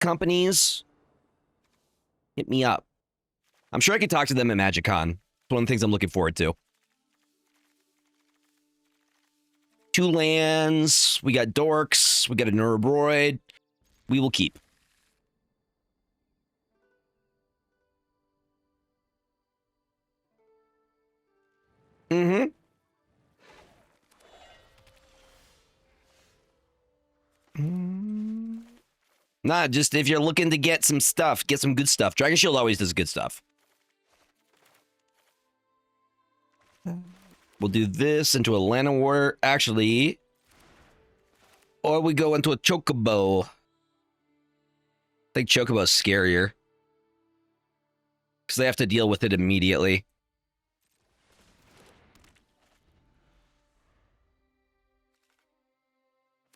companies, hit me up. I'm sure I could talk to them at MagicCon. It's one of the things I'm looking forward to. 2 lands. We got Dorks. We got a Neurobroid. We will keep. Mm-hmm. Nah, just if you're looking to get some stuff, get some good stuff. Dragon Shield always does good stuff. We'll do this into a Llanowar, actually. Or we go into a Chocobo. I think Chocobo's scarier. Because they have to deal with it immediately.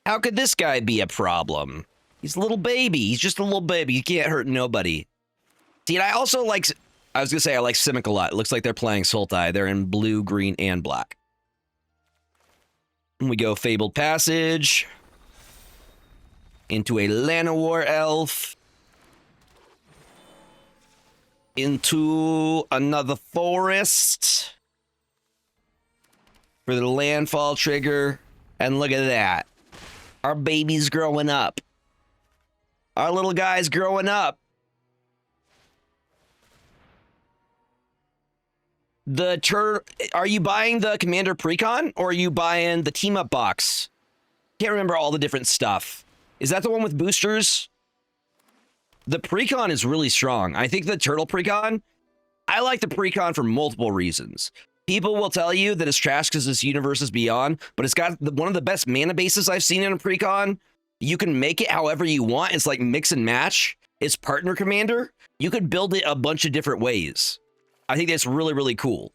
How could this guy be a problem? He's a little baby. He's just a little baby. He can't hurt nobody. See, and I also like... I was going to say I like Simic a lot. It looks like they're playing Sultai. They're in blue, green, and black. And we go Fabled Passage. Into a Llanowar Elf. Into another Forest. For the Landfall trigger. And look at that. Our baby's growing up. Our little guy's growing up. Are you buying the Commander Precon or are you buying the team up box? Can't remember all the different stuff. Is that the one with boosters? The Precon is really strong. I think the Turtle Precon, I like the Precon for multiple reasons. People will tell you that it's trash because this universe is beyond, but it's got one of the best mana bases I've seen in a Precon. You can make it however you want. It's like mix and match. It's partner commander. You could build it a bunch of different ways. I think that's really, really cool.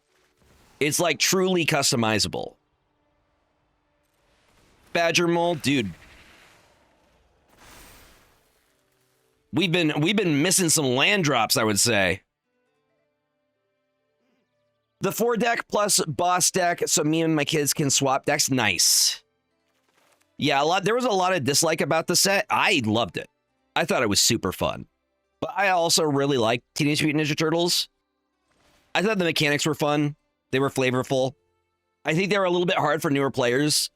It's like truly customizable. Badger Mole, dude. We've been missing some land drops, I would say. The 4 deck plus boss deck, so me and my kids can swap decks. Nice. Yeah, there was a lot of dislike about the set. I loved it. I thought it was super fun. But I also really liked Teenage Mutant Ninja Turtles. I thought the mechanics were fun. They were flavorful. I think they were a little bit hard for newer players.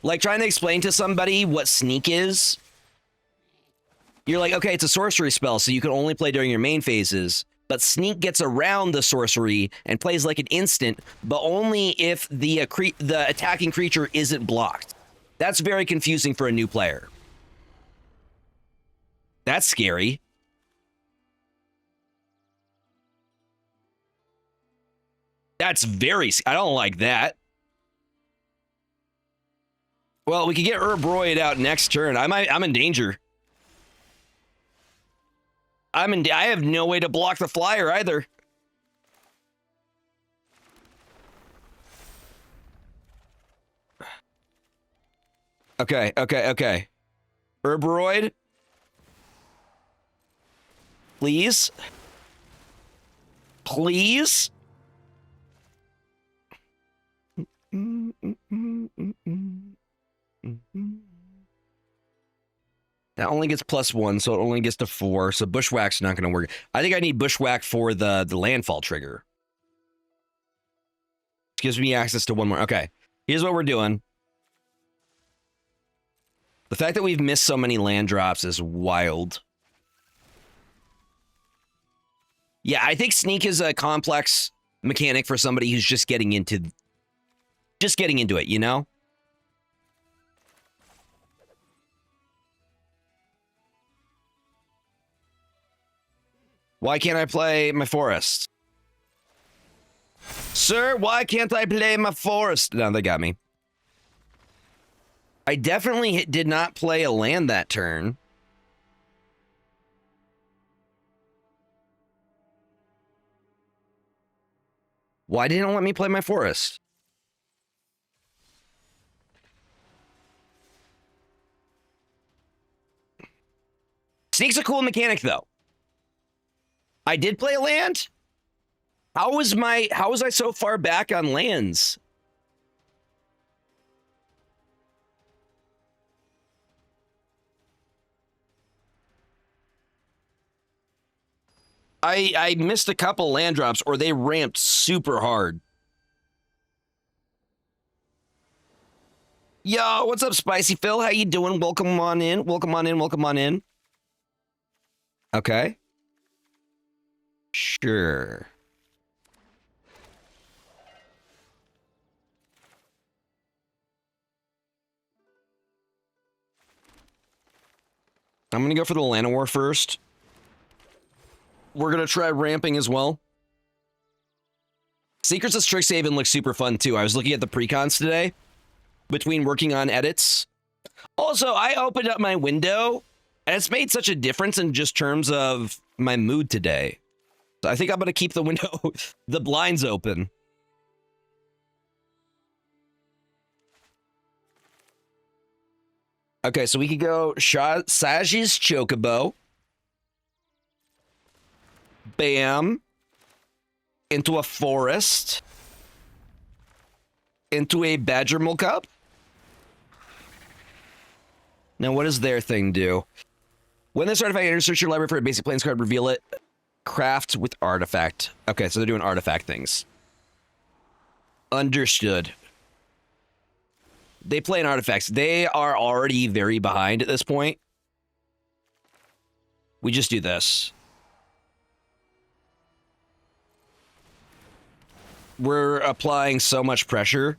Like trying to explain to somebody what Sneak is. You're like, okay, it's a sorcery spell, so you can only play during your main phases. But Sneak gets around the sorcery and plays like an instant, but only if the attacking creature isn't blocked. That's very confusing for a new player. That's scary. That's very... I don't like that. Well, we could get Urbroid out next turn. I'm in danger. I have no way to block the flyer either. Okay. Urbroid. Please. Please. That only gets +1, so it only gets to 4. So Bushwhack's not going to work. I think I need Bushwhack for the Landfall trigger. It gives me access to 1 more. Okay, here's what we're doing. The fact that we've missed so many land drops is wild. Yeah, I think Sneak is a complex mechanic for somebody who's just getting into it, you know? Why can't I play my forest? Sir, why can't I play my forest? No, they got me. I definitely did not play a land that turn. Why didn't it let me play my forest? Sneak's a cool mechanic, though. I did play a land? How was I so far back on lands? I missed a couple land drops, or they ramped super hard. Yo, what's up, Spicy Phil? How you doing? Welcome on in. Welcome on in. Welcome on in. Okay. Sure. I'm going to go for the Llanowar first. We're going to try ramping as well. Secrets of Strixhaven looks super fun, too. I was looking at the precons today between working on edits. Also, I opened up my window, and it's made such a difference in just terms of my mood today. So I think I'm going to keep the window, the blinds open. Okay, so we could go Saj's Chocobo. Bam. Into a forest. Into a Badger Molkup. Now, what does their thing do? When this artifact enters, search your library for a basic plains card, reveal it. Craft with artifact. Okay, so they're doing artifact things. Understood. They play in artifacts. They are already very behind at this point. We just do this. We're applying so much pressure.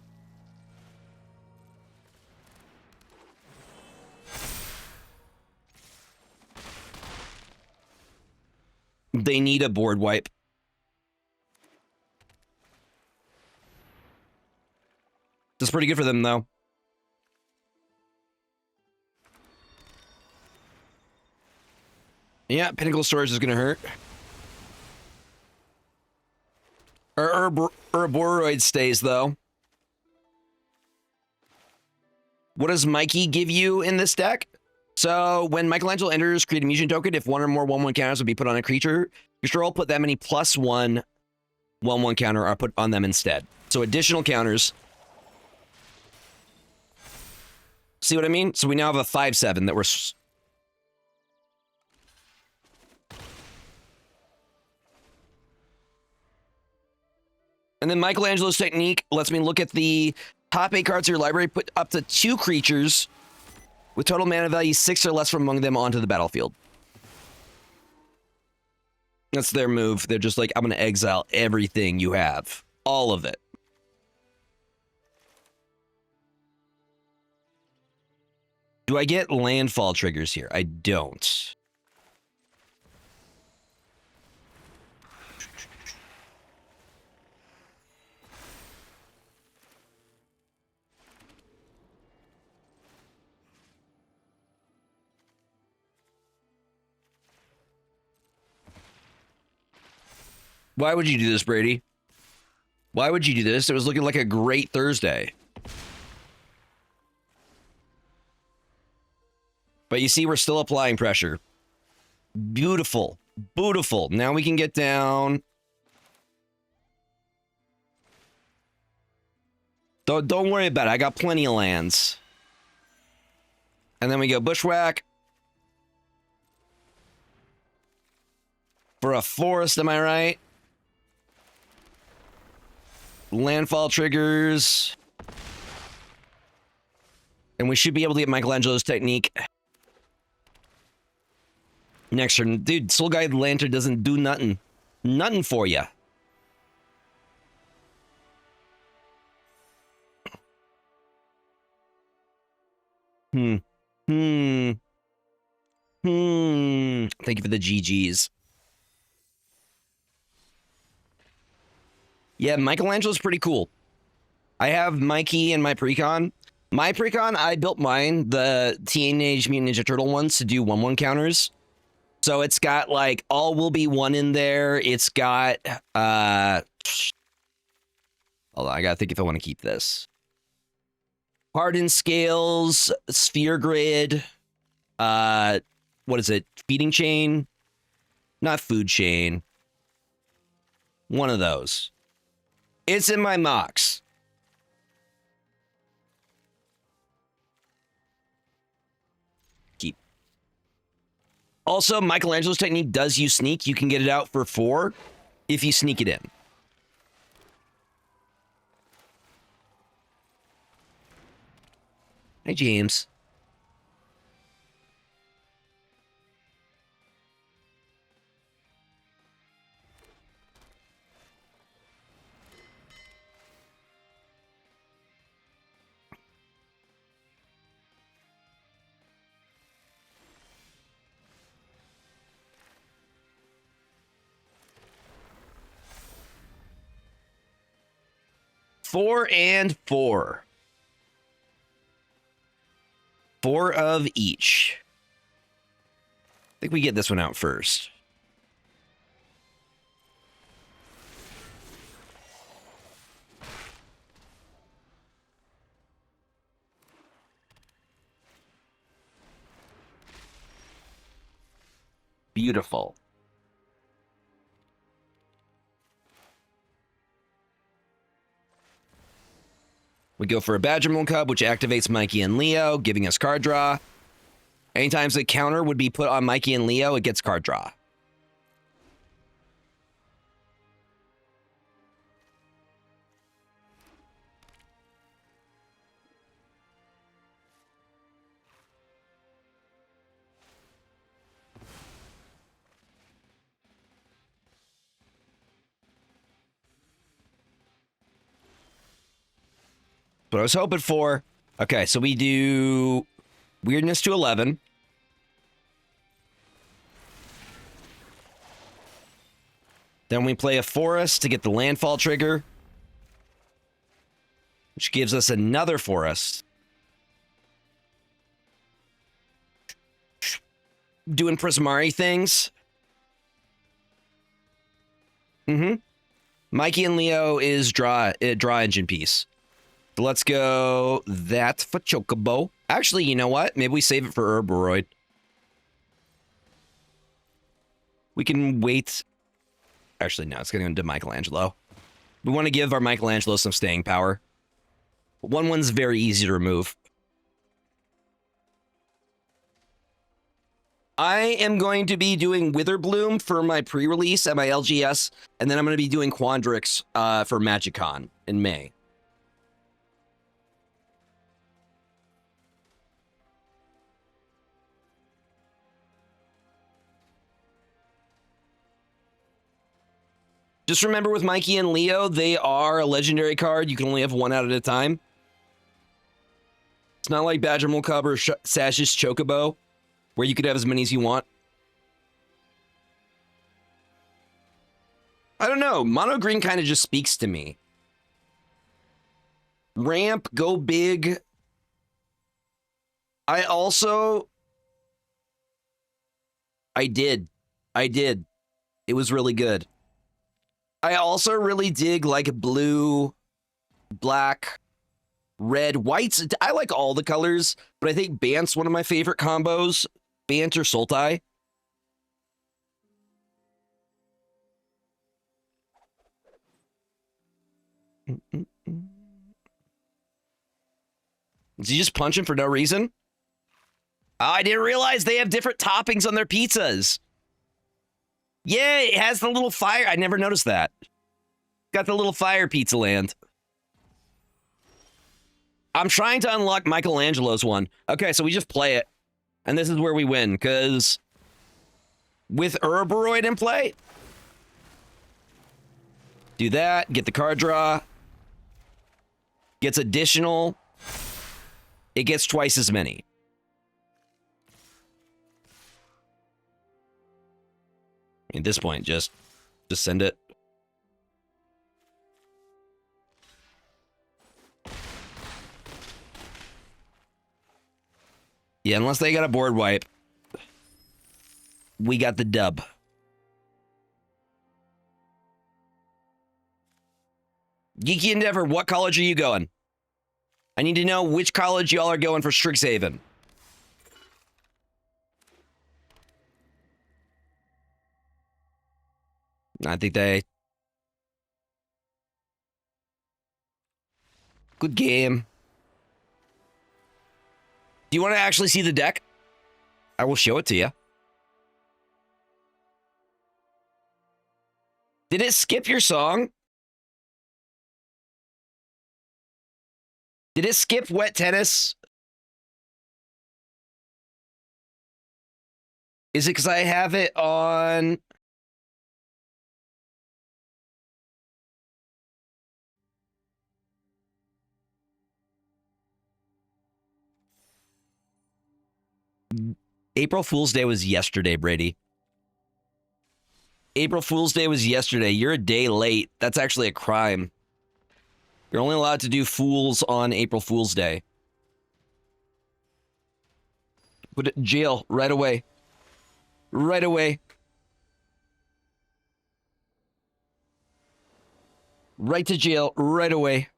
They need a board wipe. That's pretty good for them, though. Yeah, Pinnacle Storage is going to hurt. Herboroid stays, though. What does Mikey give you in this deck? So, when Michelangelo enters, create a mutation token. If one or more 1/1 counters would be put on a creature, control, put that many +1 1/1 counter are put on them instead. So, additional counters. See what I mean? So, we now have a 5/7 that we're... And then Michelangelo's technique lets me look at the top 8 cards of your library, put up to 2 creatures with total mana value 6 or less from among them onto the battlefield. That's their move. They're just like, I'm going to exile everything you have. All of it. Do I get landfall triggers here? I don't. Why would you do this, Brady? Why would you do this? It was looking like a great Thursday. But you see, we're still applying pressure. Beautiful. Beautiful. Now we can get down. Don't worry about it. I got plenty of lands. And then we go Bushwhack. For a forest, am I right? Landfall triggers. And we should be able to get Michelangelo's technique next turn. Dude, Soul Guide Lantern doesn't do nothing. Nothing for you. Thank you for the GGs. Yeah, Michelangelo's pretty cool. I have Mikey in my precon. My precon, I built mine, the Teenage Mutant Ninja Turtle ones, to do 1/1 counters. So it's got like all will be 1 in there. It's got hold on, I gotta think if I want to keep this. Hardened Scales, Sphere Grid, what is it? Feeding Chain? Not Food Chain. One of those. It's in my mocks. Keep. Also, Michelangelo's technique does use sneak. You can get it out for 4 if you sneak it in. Hey, James. Four and 4. 4 of each. I think we get this one out first. Beautiful. We go for a Badgermole Cub, which activates Mikey and Leo, giving us card draw. Anytime a counter would be put on Mikey and Leo, it gets card draw. What I was hoping for. Okay, so we do weirdness to 11. Then we play a forest to get the landfall trigger, which gives us another forest. Doing Prismari things. Mikey and Leo is draw engine piece. Let's go that for Chocobo. Actually, you know what? Maybe we save it for Herboroid. We can wait. Actually, no, it's going to go into Michelangelo. We want to give our Michelangelo some staying power. 1/1's very easy to remove. I am going to be doing Witherbloom for my pre-release at my LGS, and then I'm going to be doing Quandrix for MagicCon in May. Just remember with Mikey and Leo, they are a legendary card. You can only have one out at a time. It's not like Badgermole Cub or Sash's Chocobo, where you could have as many as you want. I don't know. Mono green kind of just speaks to me. Ramp, go big. I did. It was really good. I also really dig like blue, black, red, whites. I like all the colors, but I think Bant's one of my favorite combos. Bant or Sultai. Is he just punching for no reason? Oh, I didn't realize they have different toppings on their pizzas. Yeah, it has the little fire. I never noticed that. Got the little fire pizza land. I'm trying to unlock Michelangelo's one. Okay, so we just play it. And this is where we win, because with Herboroid in play, do that, get the card draw, gets additional, it gets twice as many. At this point, just send it. Yeah, unless they got a board wipe, we got the dub. Geeky Endeavor, what college are you going? I need to know which college y'all are going for Strixhaven. I think they... Good game. Do you want to actually see the deck? I will show it to you. Did it skip your song? Did it skip Wet Tennis? Is it because I have it on? April Fool's Day was yesterday, Brady. April Fool's Day was yesterday. You're a day late. That's actually a crime. You're only allowed to do fools on April Fool's Day. Put it in jail right away. Right away. Right to jail right away.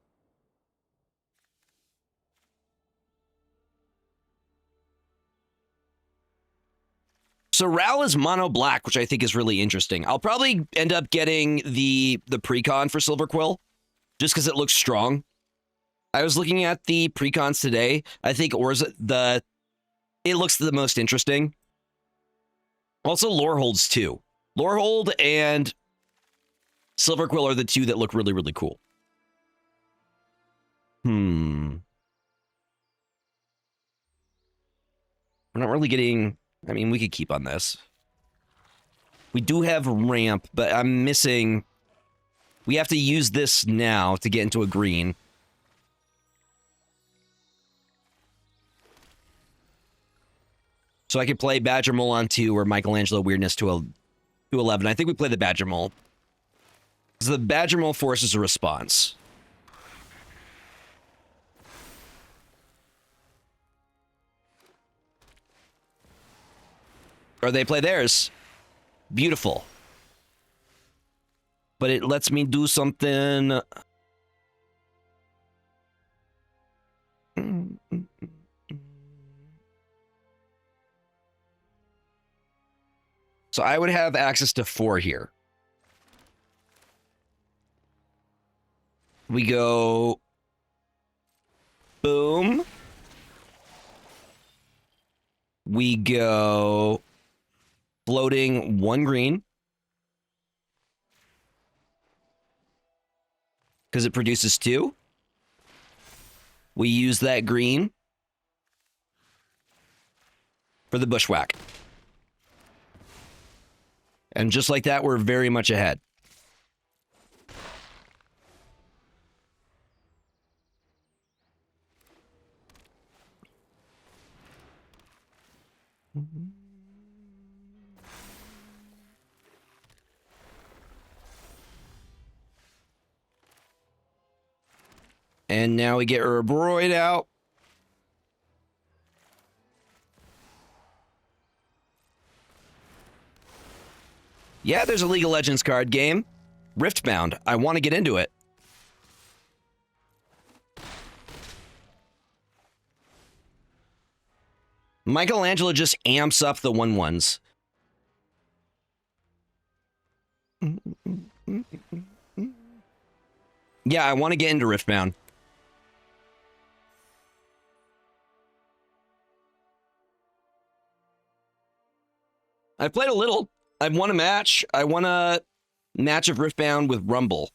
So Ral is mono black, which I think is really interesting. I'll probably end up getting the precon for Silver Quill, just because it looks strong. I was looking at the precons today. I think it looks the most interesting. Also, Lorehold's too. Lorehold and Silver Quill are the two that look really, really cool. We're not really getting... I mean, we could keep on this. We do have ramp, but I'm missing... We have to use this now to get into a green. So I could play Badger Mole on 2 or Michelangelo Weirdness to 11. I think we play the Badger Mole. Because the Badger Mole forces a response. Or they play theirs. Beautiful. But it lets me do something... So I would have access to 4 here. We go... Boom. We go... Floating 1 green. Because it produces 2. We use that green for the bushwhack. And just like that, we're very much ahead. And now we get Herboroid out. Yeah, there's a League of Legends card game. Riftbound. I want to get into it. Michelangelo just amps up the 1/1s. Yeah, I want to get into Riftbound. I played a little. I've won a match. I won a match of Riftbound with Rumble.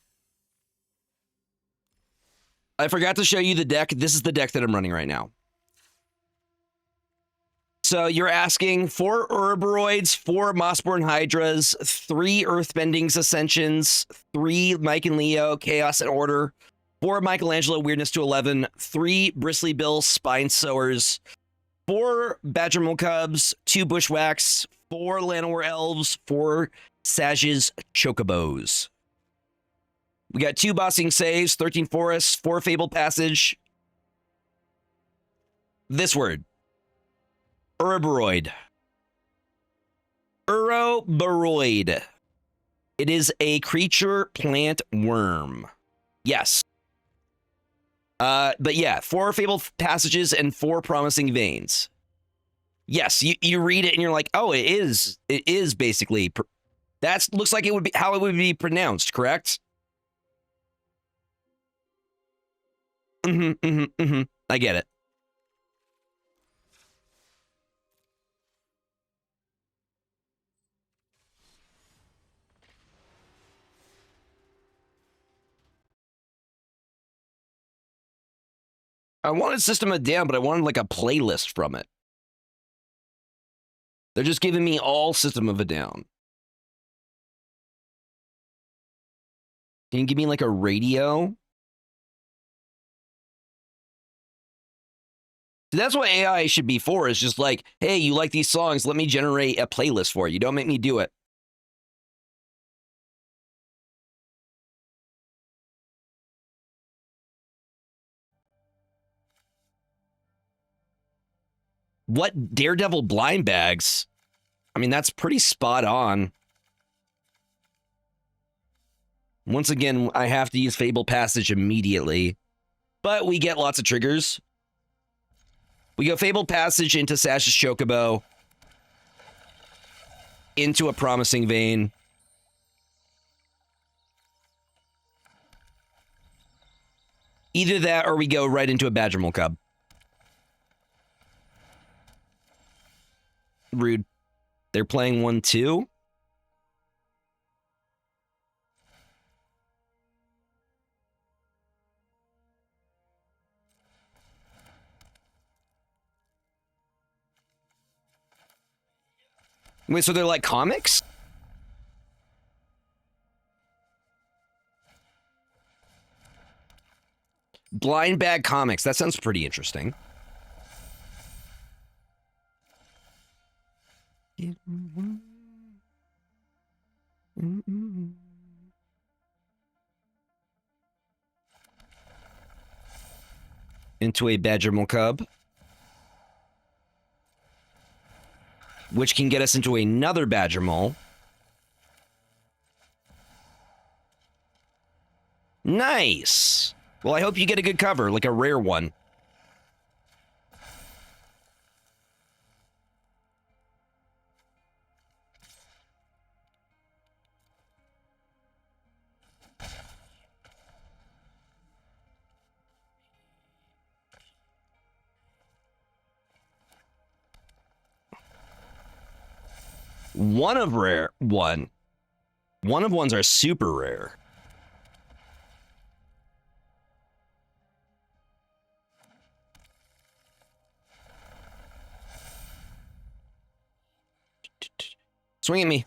I forgot to show you the deck. This is the deck that I'm running right now. So you're asking 4 Herboroids, 4 Mossborn Hydras, 3 Earthbendings Ascensions, 3 Mike and Leo, Chaos and Order, 4 Michelangelo Weirdness to 11, 3 Bristly Bill Spine Sowers, 4 Badgermole Cubs, 2 Bushwhacks, 4 Llanowar Elves, 4 Sages Chocobos. We got 2 Bossing Saves, 13 Forests, 4 Fabled Passage. This word. Herboroid. Herboroid. It is a creature plant worm. Yes. But yeah, 4 Fabled Passages and 4 Promising Veins. Yes, you read it and you're like, oh, it is basically, that looks like it would be how it would be pronounced, correct? I get it. I wanted System of a Down, but I wanted like a playlist from it. They're just giving me all System of a Down. Can you give me like a radio? That's what AI should be for, is just like, hey, you like these songs, let me generate a playlist for you. Don't make me do it. What Daredevil blind bags? I mean, that's pretty spot on. Once again, I have to use Fable Passage immediately, but we get lots of triggers. We go Fable Passage into Sash's Chocobo, into a Promising Vein. Either that or we go right into a Badgermole Cub. Rude. They're playing 1-2. Wait, so they're like comics? Blind Bag Comics. That sounds pretty interesting. Into a Badgermole Cub, which can get us into another Badgermole. Nice. Well, I hope you get a good cover, like a rare one. One of rare, one. One of ones are super rare. Swing at me.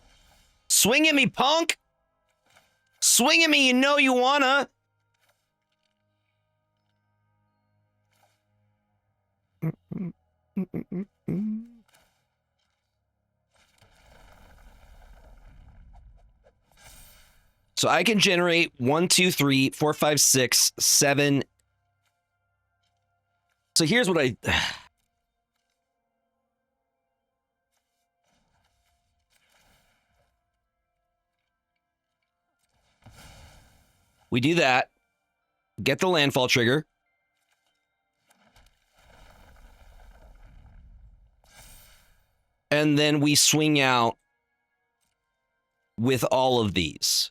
Swing at me, punk! Swing at me, you know you wanna! So I can generate 1, 2, 3, 4, 5, 6, 7. So here's what I... We do that. Get the landfall trigger. And then we swing out with all of these.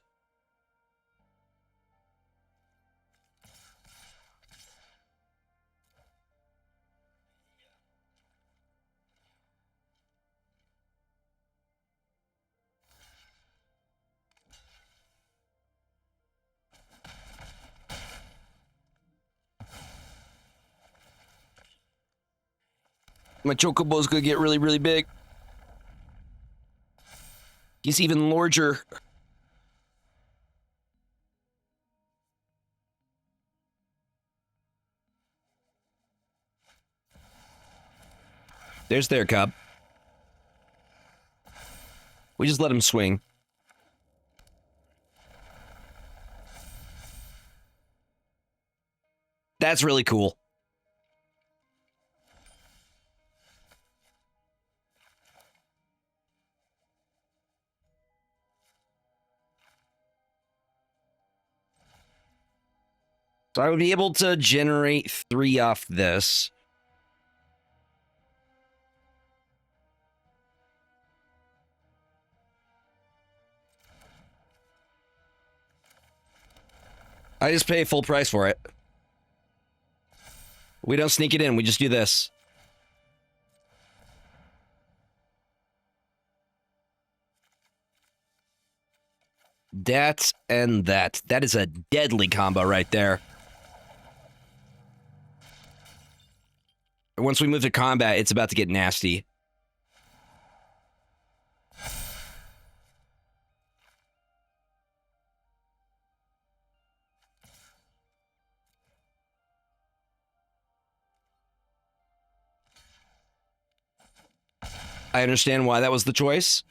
My Chocobo's gonna get really, really big. He's even larger. There's their cub. We just let him swing. That's really cool. So I would be able to generate 3 off this. I just pay full price for it. We don't sneak it in, we just do this. That and that. That is a deadly combo right there. Once we move to combat, it's about to get nasty. I understand why that was the choice.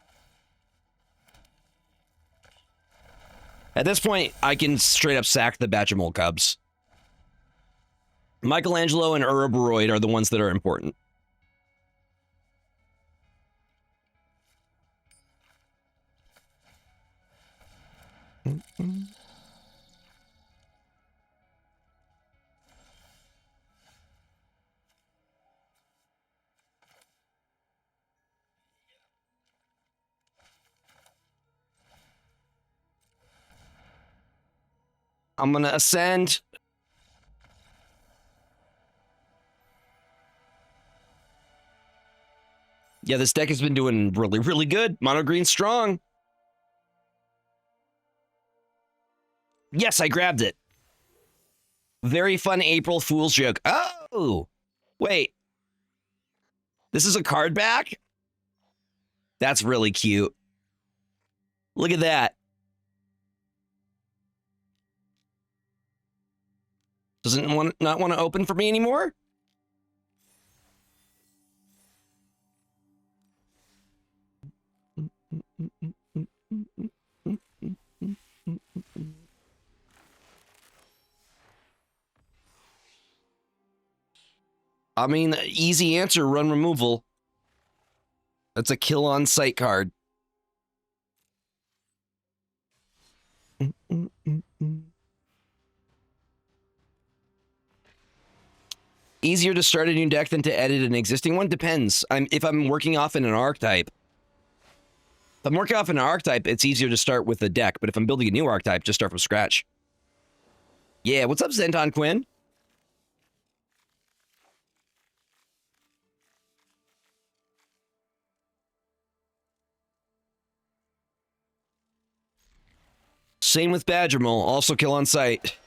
At this point, I can straight up sack the Badgermole Cubs. Michelangelo and Ouroboros are the ones that are important. I'm gonna ascend. Yeah, this deck has been doing really, really good. Mono green strong. Yes, I grabbed it. Very fun April Fool's joke. Oh, wait. This is a card back? That's really cute. Look at that. Doesn't not want to open for me anymore? I mean, easy answer, run removal. That's a kill on sight card. Easier to start a new deck than to edit an existing one? Depends. If I'm working off in an archetype. If I'm working off in an archetype, it's easier to start with a deck. But if I'm building a new archetype, just start from scratch. Yeah, what's up, Zenton Quinn? Same with Badgermole, also kill on sight.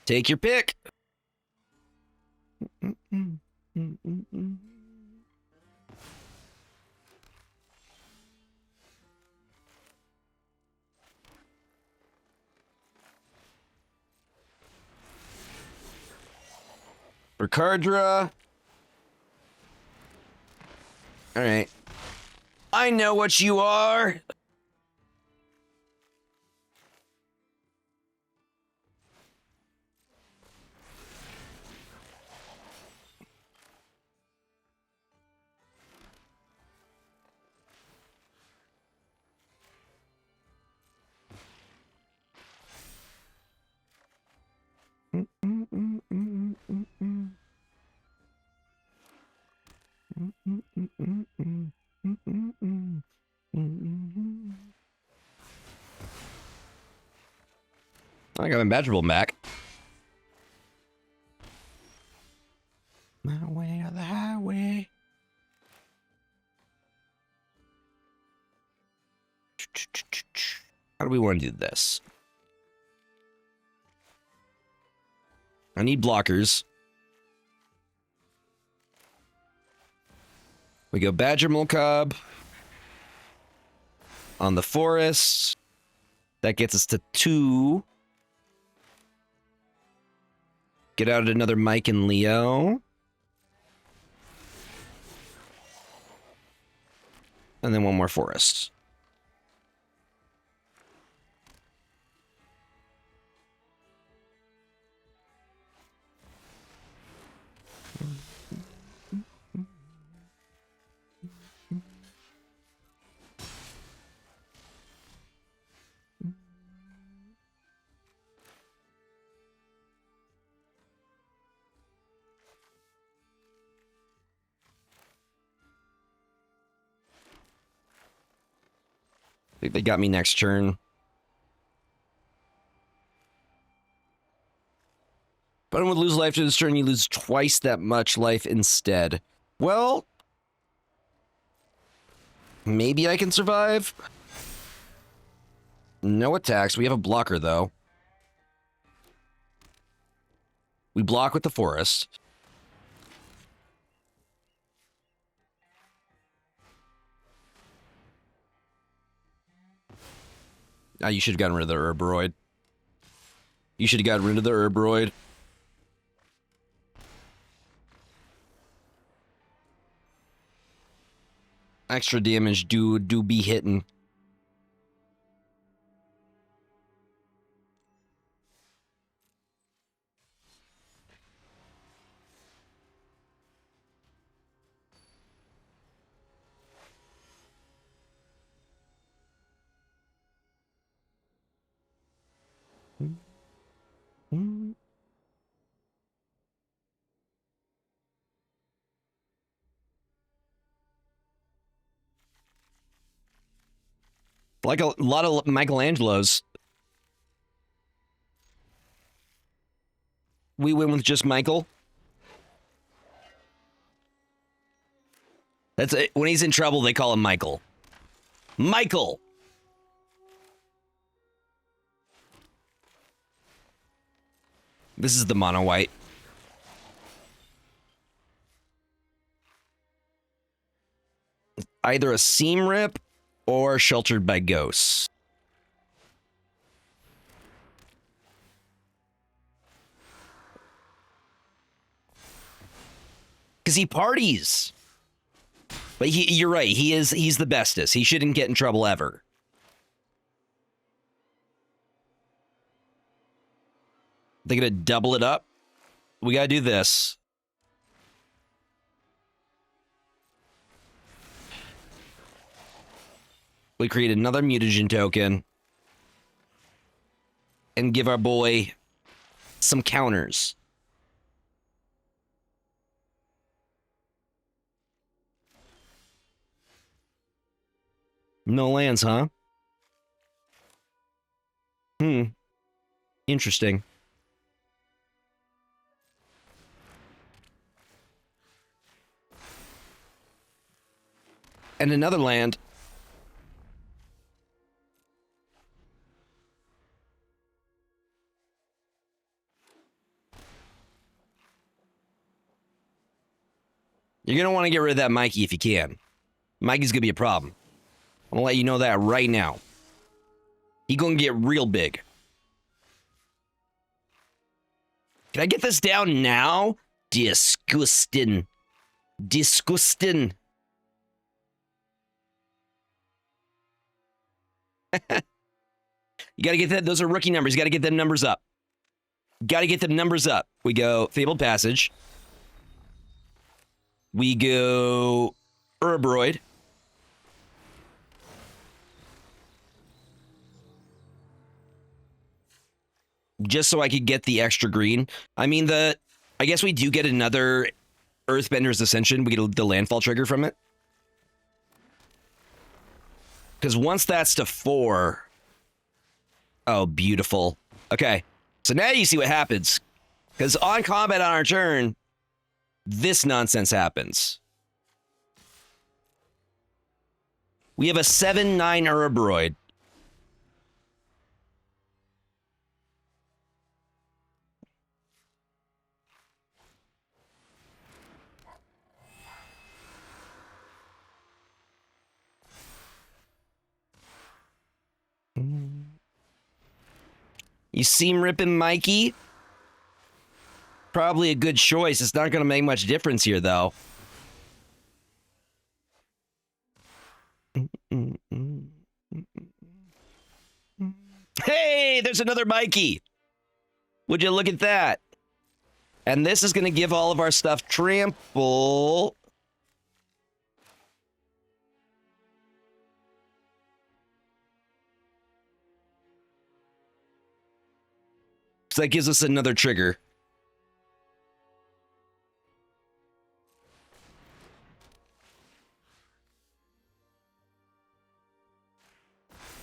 Take your pick. Ricardra. All right. I know what you are. I got my Badgermole back. My way or the highway. How do we want to do this? I need blockers. We go Badgermole Cub on the forest. That gets us to 2. Get out another Mike and Leo. And then one more forest. I think they got me next turn. But I would lose life to this turn. You lose twice that much life instead. Well, Maybe I can survive. No attacks. We have a blocker, though. We block with the forest. Ah, you should have gotten rid of the Herbiroid. You should have gotten rid of the Herbiroid. Extra damage do be hitting. Like a lot of Michelangelos. We win with just Michael. That's it. When he's in trouble, they call him Michael. Michael! This is the mono white. Either a seam rip or sheltered by ghosts. Because he parties. But you're right, he's the bestest. He shouldn't get in trouble ever. They're gonna double it up. We gotta do this. We create another mutagen token. And give our boy some counters. No lands, huh? Interesting. And another land. You're going to want to get rid of that Mikey if you can. Mikey's going to be a problem. I'm going to let you know that right now. He's going to get real big. Can I get this down now? Disgusting. Disgusting. You got to get that. Those are rookie numbers. You got to get them numbers up. Got to get them numbers up. We go Fabled Passage. We go Herbiroid. Just so I could get the extra green. I mean, I guess we do get another Earthbender's Ascension. We get the Landfall trigger from it. Because once that's to 4... Oh, beautiful. Okay. So now you see what happens. Because on combat on our turn, this nonsense happens. We have a 7/9 Herbiroid. You seam ripping Mikey? Probably a good choice. It's not going to make much difference here, though. Hey, there's another Mikey. Would you look at that? And this is going to give all of our stuff trample. So that gives us another trigger.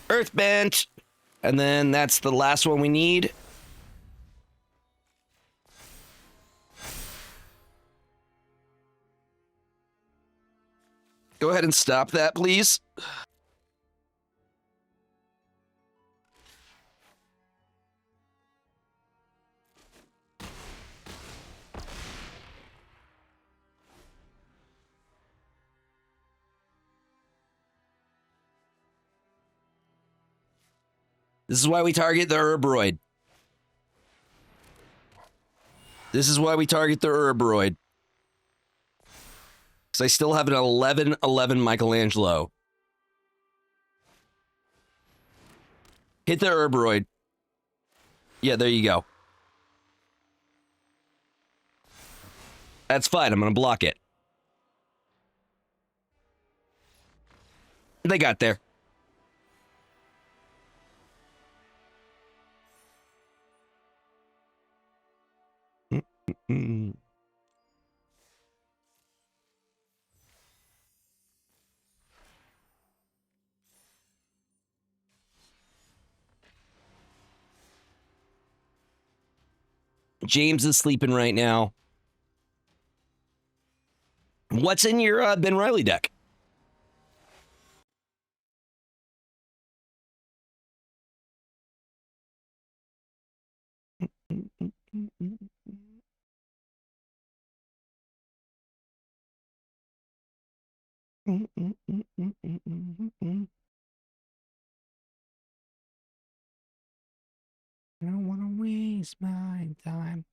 Earthbent. And then that's the last one we need. Go ahead and stop that, please. This is why we target the Herbroid. This is why we target the Herbroid. Because I still have an 11-11 Michelangelo. Hit the Herbroid. Yeah, there you go. That's fine. I'm going to block it. They got there. James is sleeping right now. What's in your Ben Riley deck? I don't want to waste my time.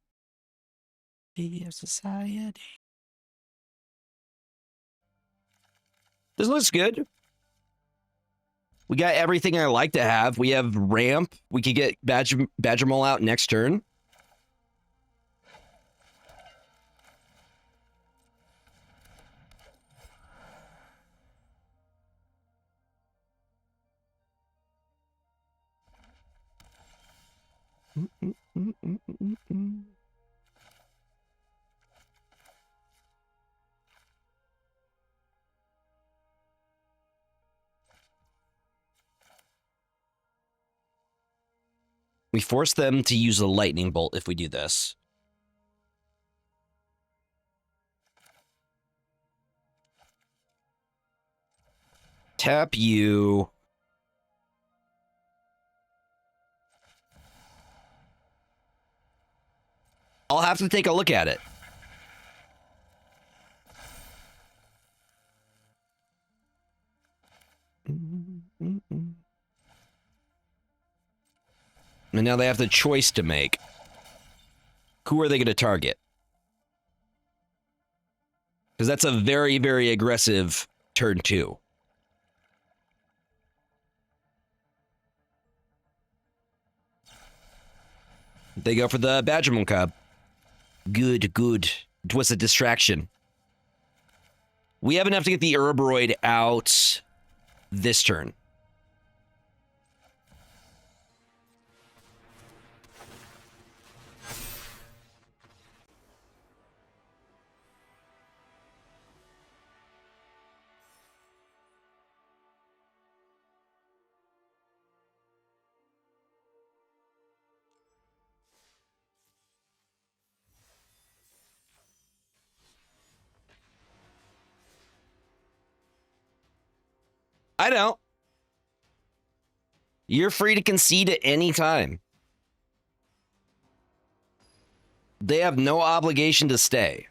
Be of society. This looks good. We got everything I like to have. We have ramp. We could get Badger Mole out next turn. We force them to use a lightning bolt if we do this. Tap you. I'll have to take a look at it. And now they have the choice to make. Who are they going to target? Because that's a very, very aggressive turn 2. They go for the Badgermon Cub. Good, good. It was a distraction. We have enough to get the Herbroid out this turn. I don't. You're free to concede at any time. They have no obligation to stay.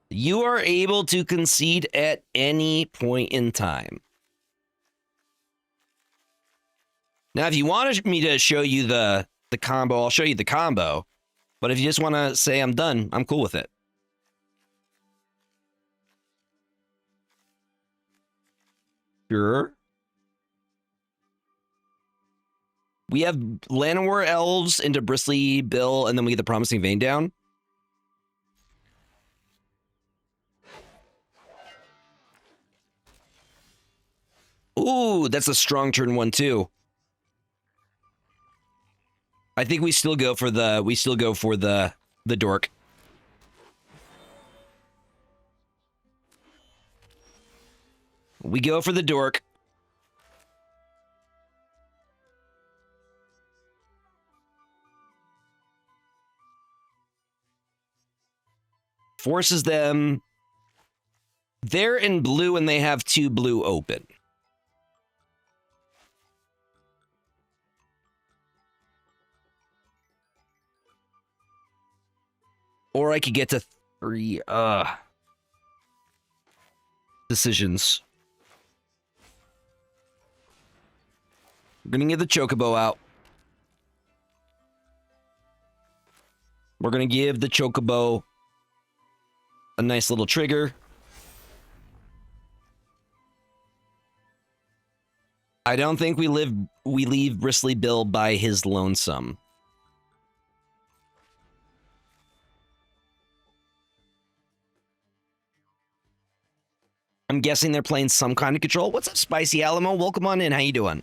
You are able to concede at any point in time. Now, if you want me to show you the combo, I'll show you the combo. But if you just want to say I'm done, I'm cool with it. Sure. We have Llanowar Elves into Bristly Bill, and then we get the Promising Vein down. Ooh, that's a strong turn 1 too. I think we still go for the dork. We go for the dork. forces them. They're in blue and they have 2 blue open. Or I could get to 3 decisions. We're gonna get the Chocobo out. We're gonna give the Chocobo a nice little trigger. I don't think we leave Bristly Bill by his lonesome. I'm guessing they're playing some kind of control. What's up, Spicy Alamo? Welcome on in. How you doing?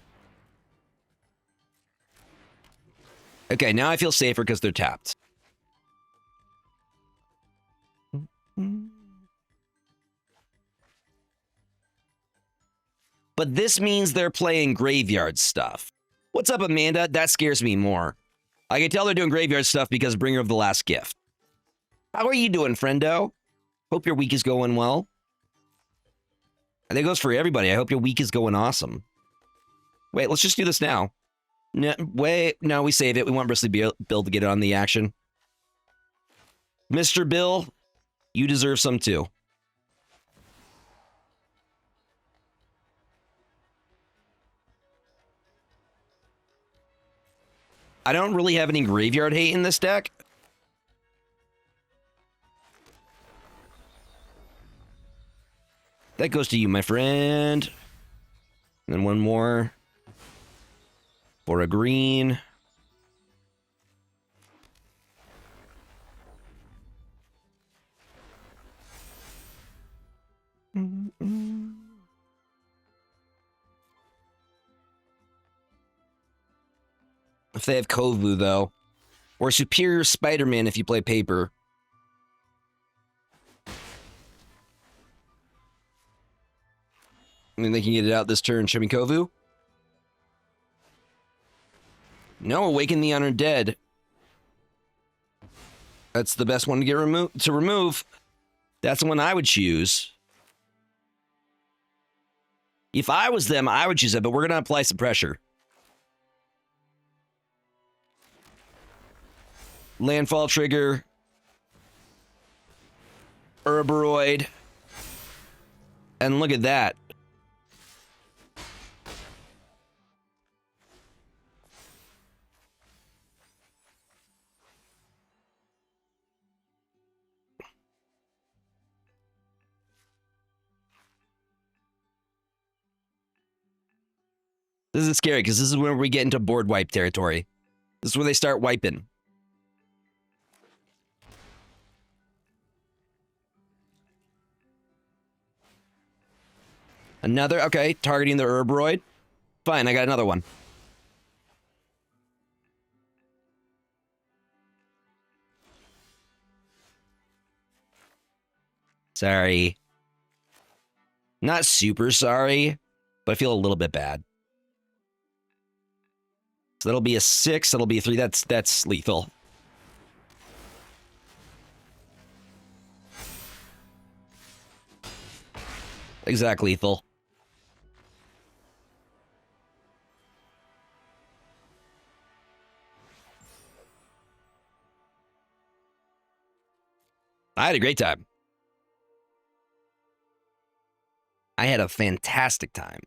Okay, now I feel safer because they're tapped. But this means they're playing graveyard stuff. What's up, Amanda? That scares me more. I can tell they're doing graveyard stuff because Bringer of the Last Gift. How are you doing, friendo? Hope your week is going well. I think it goes for everybody. I hope your week is going awesome. Wait, let's just do this now. No, wait, no, we save it. We want Bristly Bill to get on the action. Mr. Bill, you deserve some too. I don't really have any graveyard hate in this deck. That goes to you, my friend. And then one more. For a green. If they have Kovu, though. Or Superior Spider-Man if you play paper. I mean, they can get it out this turn. Show me Kovu. No, Awaken the Undead. That's the best one to get remove. That's the one I would choose. If I was them, I would choose it, but we're going to apply some pressure. Landfall trigger. Herberoid. And look at that. This is scary because this is where we get into board wipe territory. This is where they start wiping. Another, okay, targeting the Herberoid. Fine, I got another one. Sorry. Not super sorry, but I feel a little bit bad. So that'll be a 6, that'll be a 3. That's lethal. Exact lethal. I had a great time. I had a fantastic time.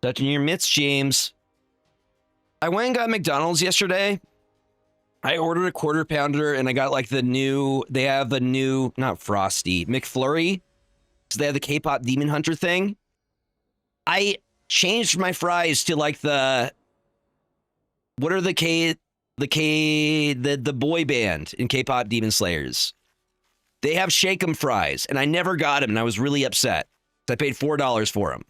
Touching your mitts, James. I went and got McDonald's yesterday. I ordered a quarter pounder and I got like the new, they have the new, not Frosty, McFlurry. So they have the K-pop Demon Hunter thing. I changed my fries to like the, what are the boy band in K-pop Demon Slayers. They have Shake 'em fries and I never got them and I was really upset. I paid $4 for them.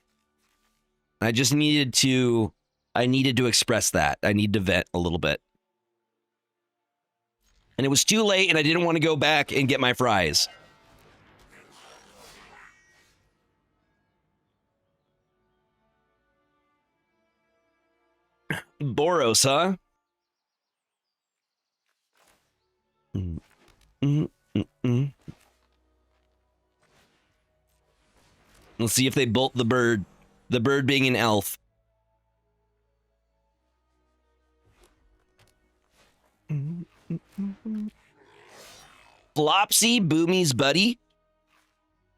I just needed to, express that. I need to vent a little bit. And it was too late, and I didn't want to go back and get my fries. Boros, huh? Let's see if they bolt the bird. The bird being an elf. Flopsy, Boomy's buddy.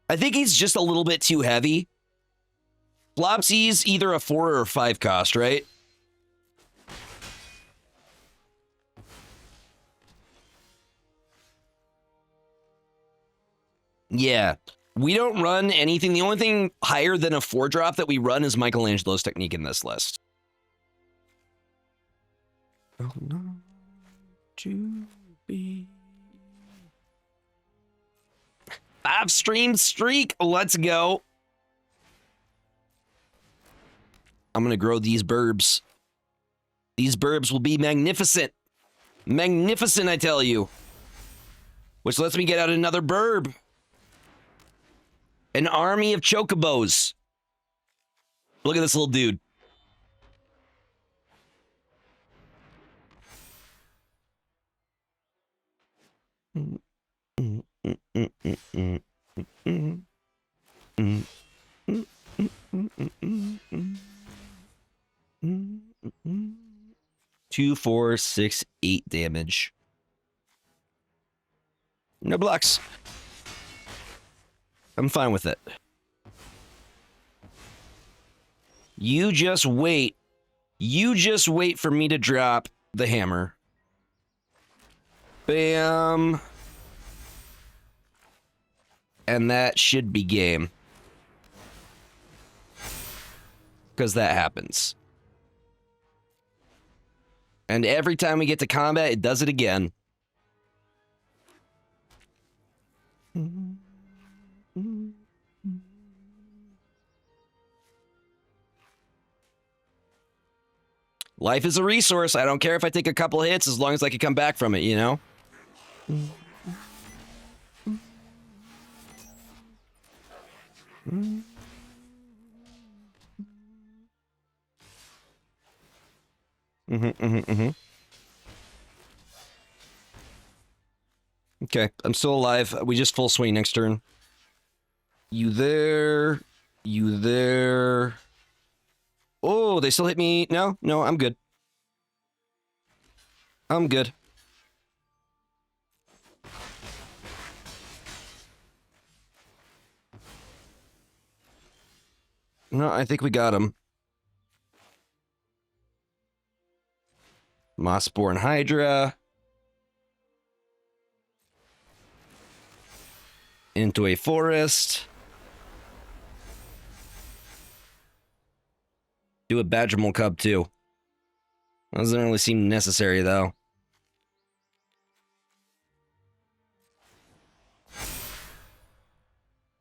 I think he's just a little bit too heavy. Flopsy's either a 4 or a 5 cost, right? Yeah. We don't run anything. The only thing higher than a 4-drop that we run is Michelangelo's technique in this list. Oh, no. To be 5-stream streak. Let's go. I'm going to grow these burbs. These burbs will be magnificent. Magnificent, I tell you. Which lets me get out another burb. An army of chocobos. Look at this little dude. Two, 4, 6, 8 damage. No blocks. I'm fine with it. You just wait. You just wait for me to drop the hammer. Bam. And that should be game. Because that happens. And every time we get to combat, it does it again. Life is a resource. I don't care if I take a couple hits as long as I can come back from it, you know? Okay, I'm still alive. We just full swing next turn. You there. You there. Oh, they still hit me. No, I'm good. I'm good. No, I think we got him. Mossborn Hydra. Into a forest. Do a Badgermole Cub, too. Doesn't really seem necessary, though.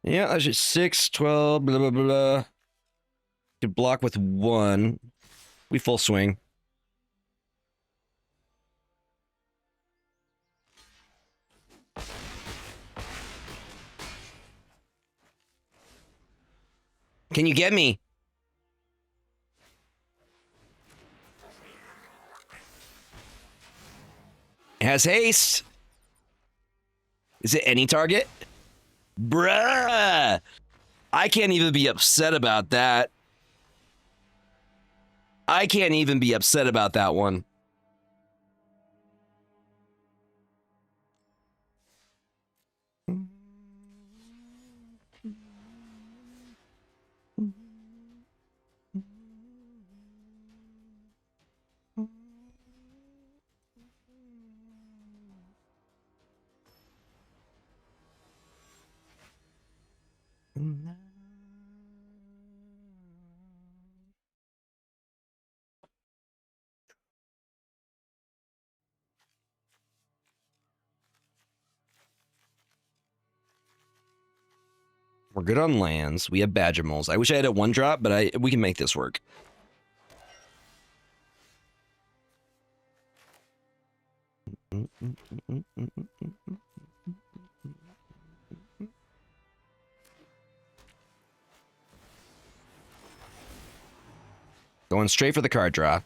Yeah, that's just 6, 12, blah, blah, blah. Could block with 1. We full swing. Can you get me? It has haste. Is it any target? Bruh! I can't even be upset about that. I can't even be upset about that one. We're good on lands. We have Badgermoles. I wish I had a 1-drop, but we can make this work. Going straight for the card draw.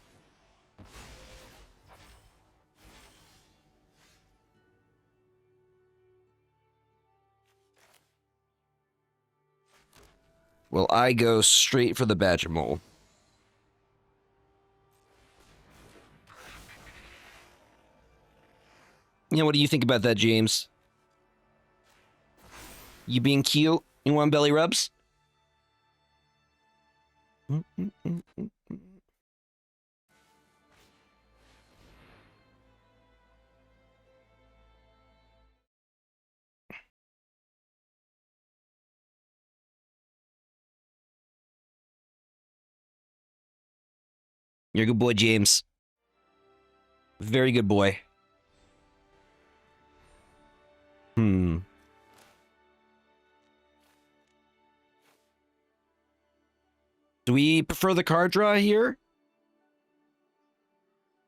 Well, I go straight for the Badger Mole. Yeah, what do you think about that, James? You being cute? You want belly rubs? You're a good boy, James. Very good boy. Do we prefer the card draw here?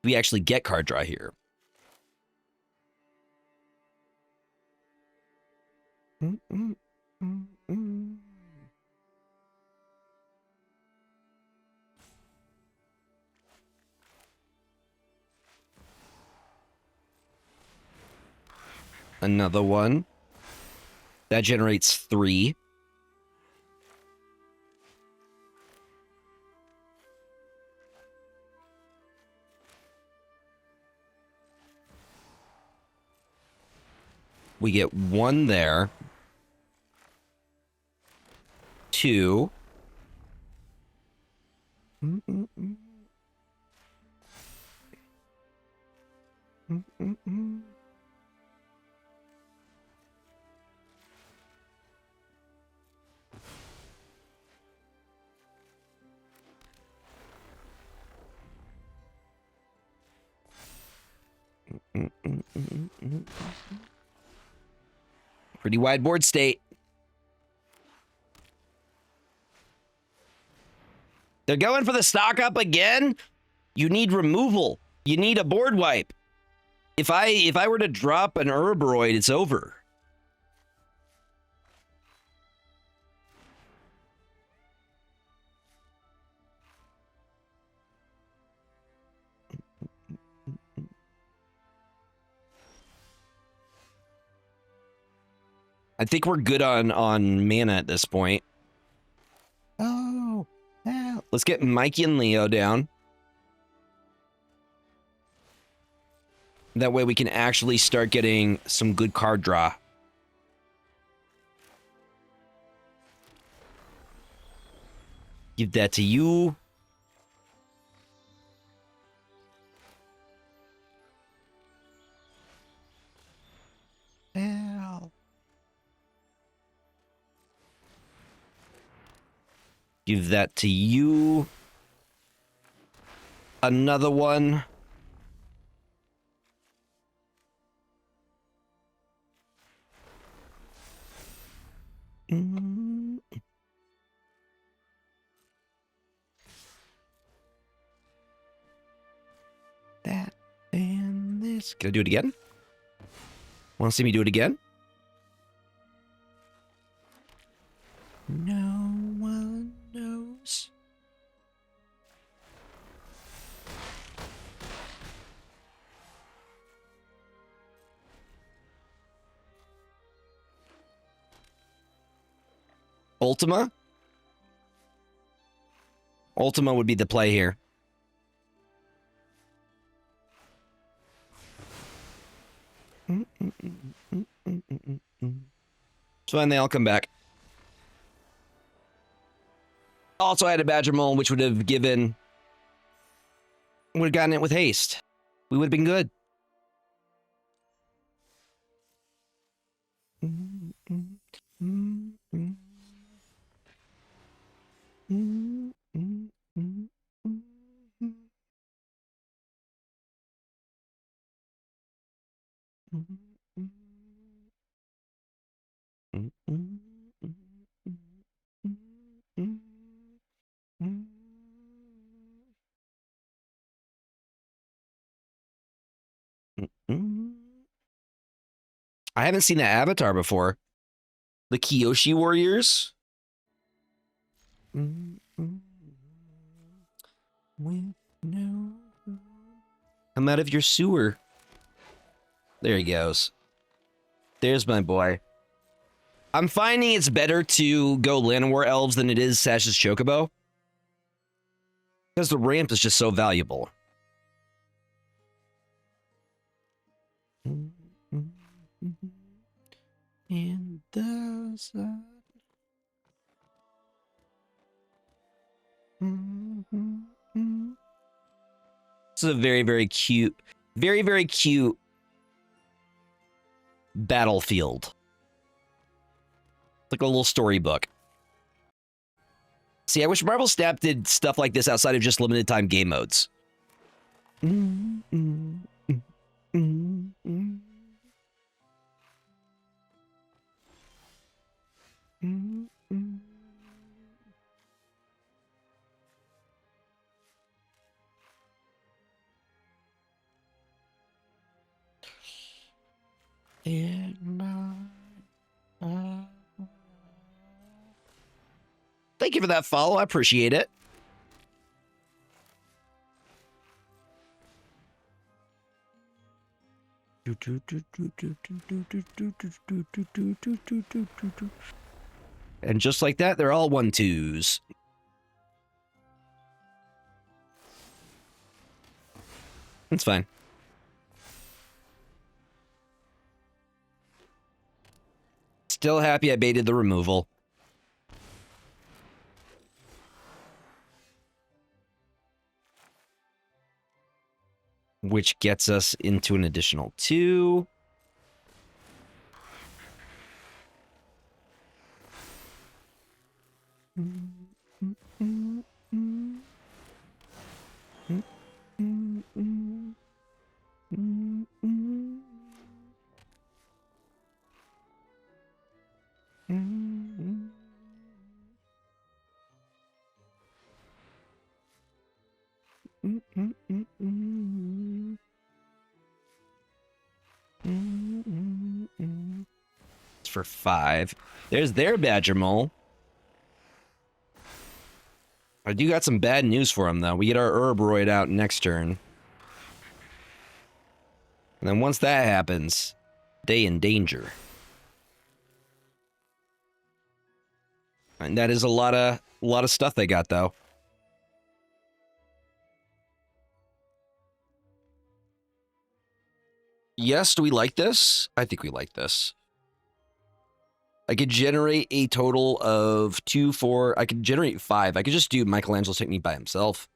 Do we actually get card draw here? Another one. That generates 3. We get 1 there. 2. Pretty wide board state. They're going for the stock up again. You need removal. You need a board wipe. If I were to drop an Herboroid, it's over. I think we're good on mana at this point. Oh, yeah. Let's get Mikey and Leo down. That way we can actually start getting some good card draw. Give that to you. Hell. Give that to you. Another one. That and this. Can I do it again? Want to see me do it again? No one knows. Ultima? Ultima would be the play here. It's fine, they all come back. Also, I had a Badger Mole, which would have gotten it with haste. We would have been good. I haven't seen that avatar before. The Kyoshi Warriors. Come out of your sewer. There he goes. There's my boy. I'm finding it's better to go Llanowar Elves than it is Sash's Chocobo. Because the ramp is just so valuable. In the sun. This is a very, very cute, very cute battlefield. Like a little storybook. See, I wish Marvel Snap did stuff like this outside of just limited time game modes. Thank you for that follow. I appreciate it. And just like that, they're all 1-2s. It's fine. Still happy I baited the removal. Which gets us into an additional 2. It's for 5. There's their Badger Mole. I do got some bad news for him, though. We get our Urbroid out next turn. And then once that happens, they in danger. And that is a lot of stuff they got, though. Yes, do we like this? I think we like this. I could generate a total of 2, 4. I could generate 5. I could just do Michelangelo's technique by himself.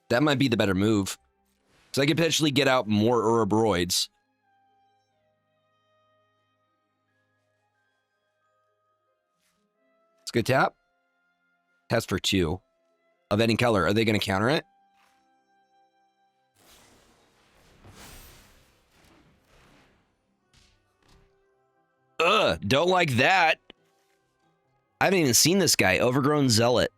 That might be the better move. So I could potentially get out more Urbroids. Let's go tap. Test for 2. Of any color. Are they going to counter it? Ugh, don't like that. I haven't even seen this guy. Overgrown Zealot.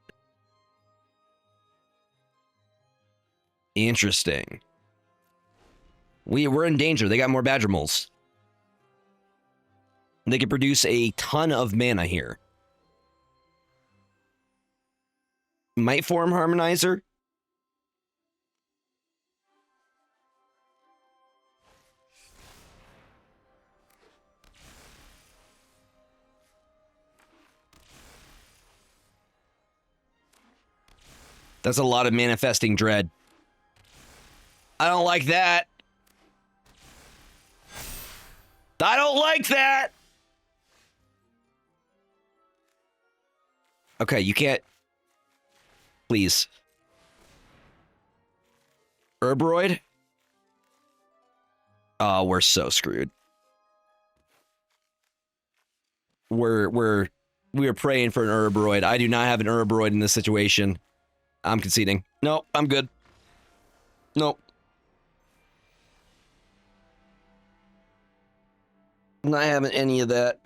Interesting. We're in danger. They got more Badger Moles. They can produce a ton of mana here. Might Form Harmonizer. That's a lot of manifesting dread. I don't like that. I don't like that. Okay, you can't. Please. Urbroid? Oh, we're so screwed. We are praying for an Urbroid. I do not have an Urbroid in this situation. I'm conceding. No, I'm good. Nope. I'm not having any of that.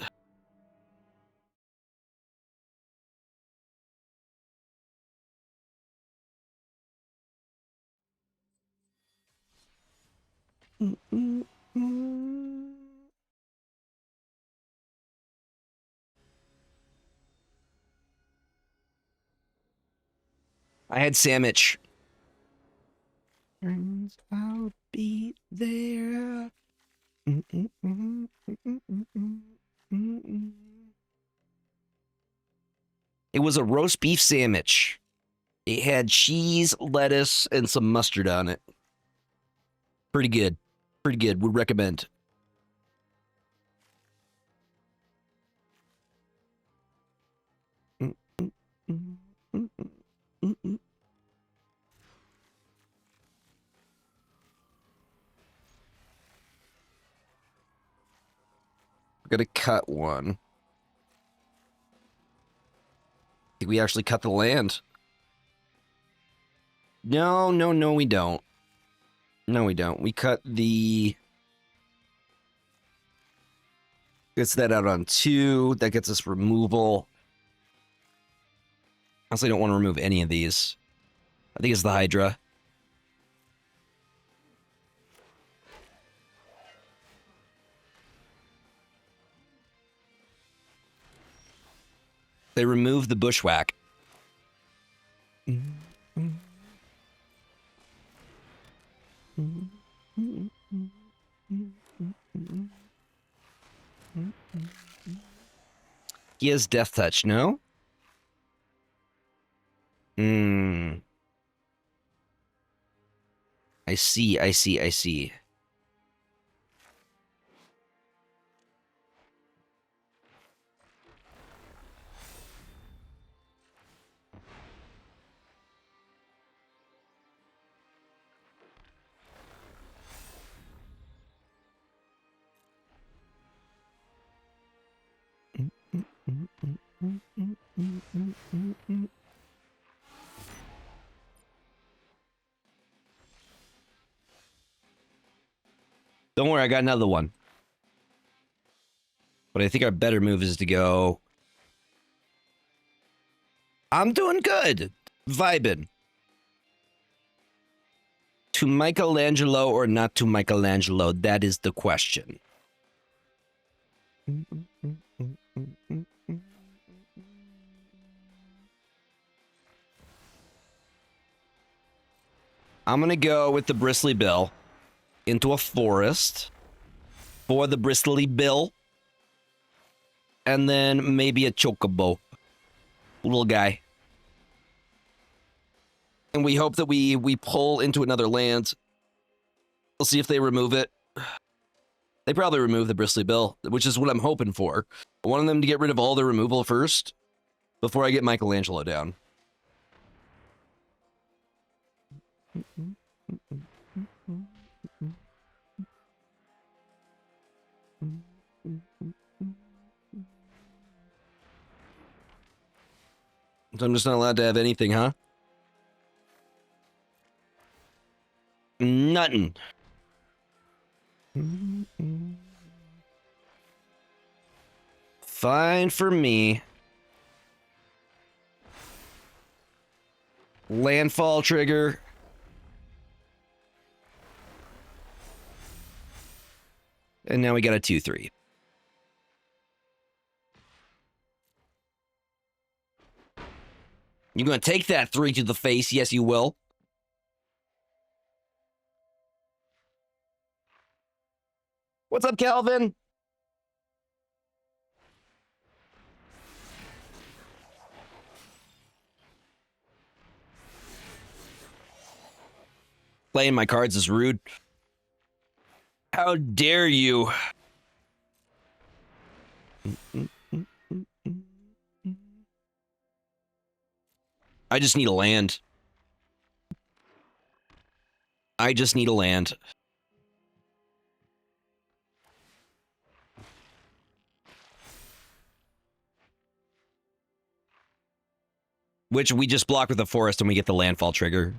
I had sandwich. I'll be there. It was a roast beef sandwich. It had cheese, lettuce, and some mustard on it. Pretty good. Pretty good. Would recommend. We're gonna cut one. I think we actually cut the land. No, we don't. No, we don't. We cut the... Gets that out on 2. That gets us removal. Honestly, I don't want to remove any of these. I think it's the Hydra. They remove the bushwhack. He has death touch, no? I see. Don't worry, I got another one. But I think our better move is to go... I'm doing good. Vibing. To Michelangelo or not to Michelangelo? That is the question. I'm going to go with the Bristly Bill into a forest for the Bristly Bill. And then maybe a Chocobo. Little guy. And we hope that we pull into another land. We'll see if they remove it. They probably remove the Bristly Bill, which is what I'm hoping for. I wanted them to get rid of all their removal first before I get Michelangelo down. So I'm just not allowed to have anything, huh? Nothing. Fine for me. Landfall trigger. And now we got a 2/3. You gonna take that 3 to the face? Yes, you will. What's up, Calvin? Playing my cards is rude. How dare you? I just need a land. I just need a land. Which we just block with the forest and we get the landfall trigger.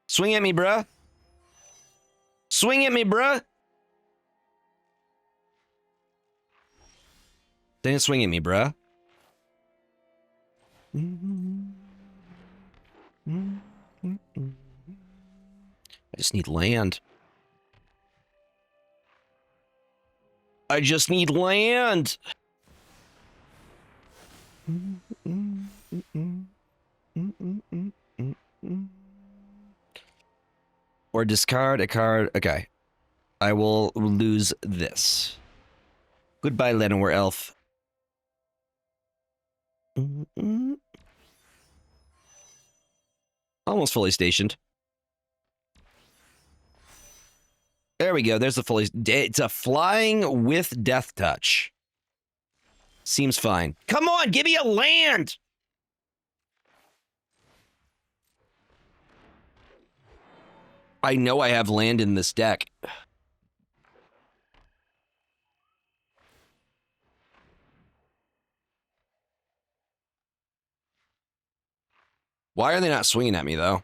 Swing at me, bruh. Swing at me, bruh. Didn't swing at me, bruh. I just need land. I just need land. Or discard a card. Okay. I will lose this. Goodbye, Llanowar Elf. Almost fully stationed. There we go. There's the fully... It's a flying with death touch. Seems fine. Come on, give me a land! I know I have land in this deck. Why are they not swinging at me, though?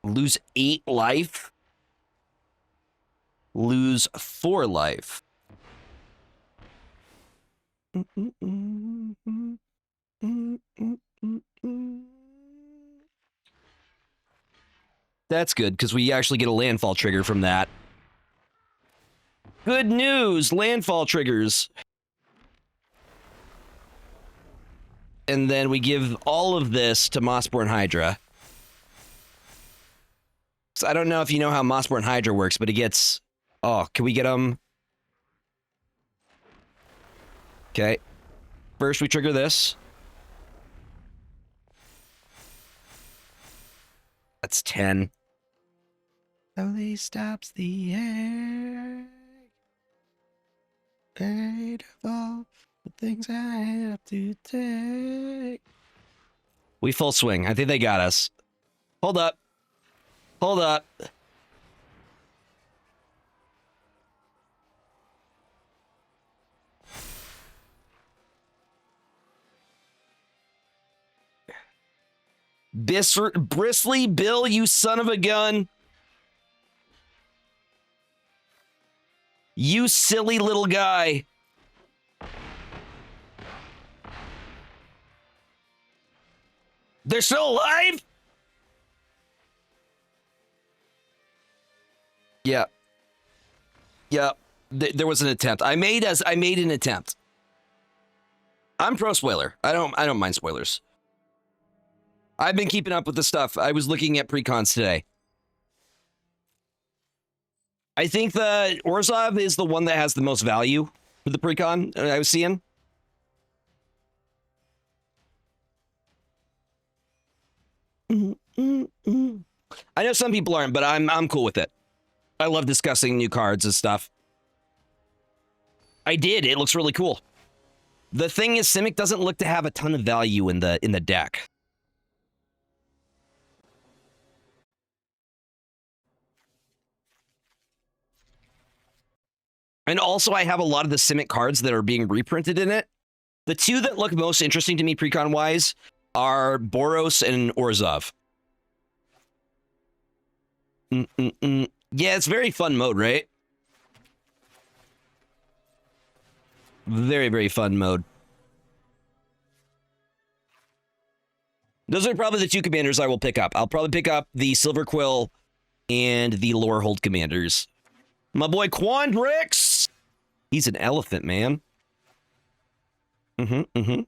Lose 8 life. Lose 4 life. That's good, because we actually get a landfall trigger from that. Good news! Landfall triggers. And then we give all of this to Mossborn Hydra. So I don't know if you know how Mossborn Hydra works, but it gets... Oh, can we get them? Okay. First, we trigger this. That's 10. Slowly stops the egg. Eight of all the things I have to take. We full swing. I think they got us. Hold up. Hold up. Bristly Bill, you son of a gun. You silly little guy. They're still alive? Yeah. Yeah. There was an attempt. I made an attempt. I'm pro spoiler. I don't mind spoilers. I've been keeping up with the stuff. I was looking at precons today. I think the Orzhov is the one that has the most value for the precon I was seeing. I know some people aren't, but I'm cool with it. I love discussing new cards and stuff. I did. It looks really cool. The thing is, Simic doesn't look to have a ton of value in the deck. And also, I have a lot of the Simic cards that are being reprinted in it. The two that look most interesting to me precon-wise are Boros and Orzhov. Yeah, it's very fun mode, right? Very, very fun mode. Those are probably the two commanders I will pick up. I'll probably pick up the Silver Quill and the Lorehold commanders. My boy Quandrix! He's an elephant, man. 6-7.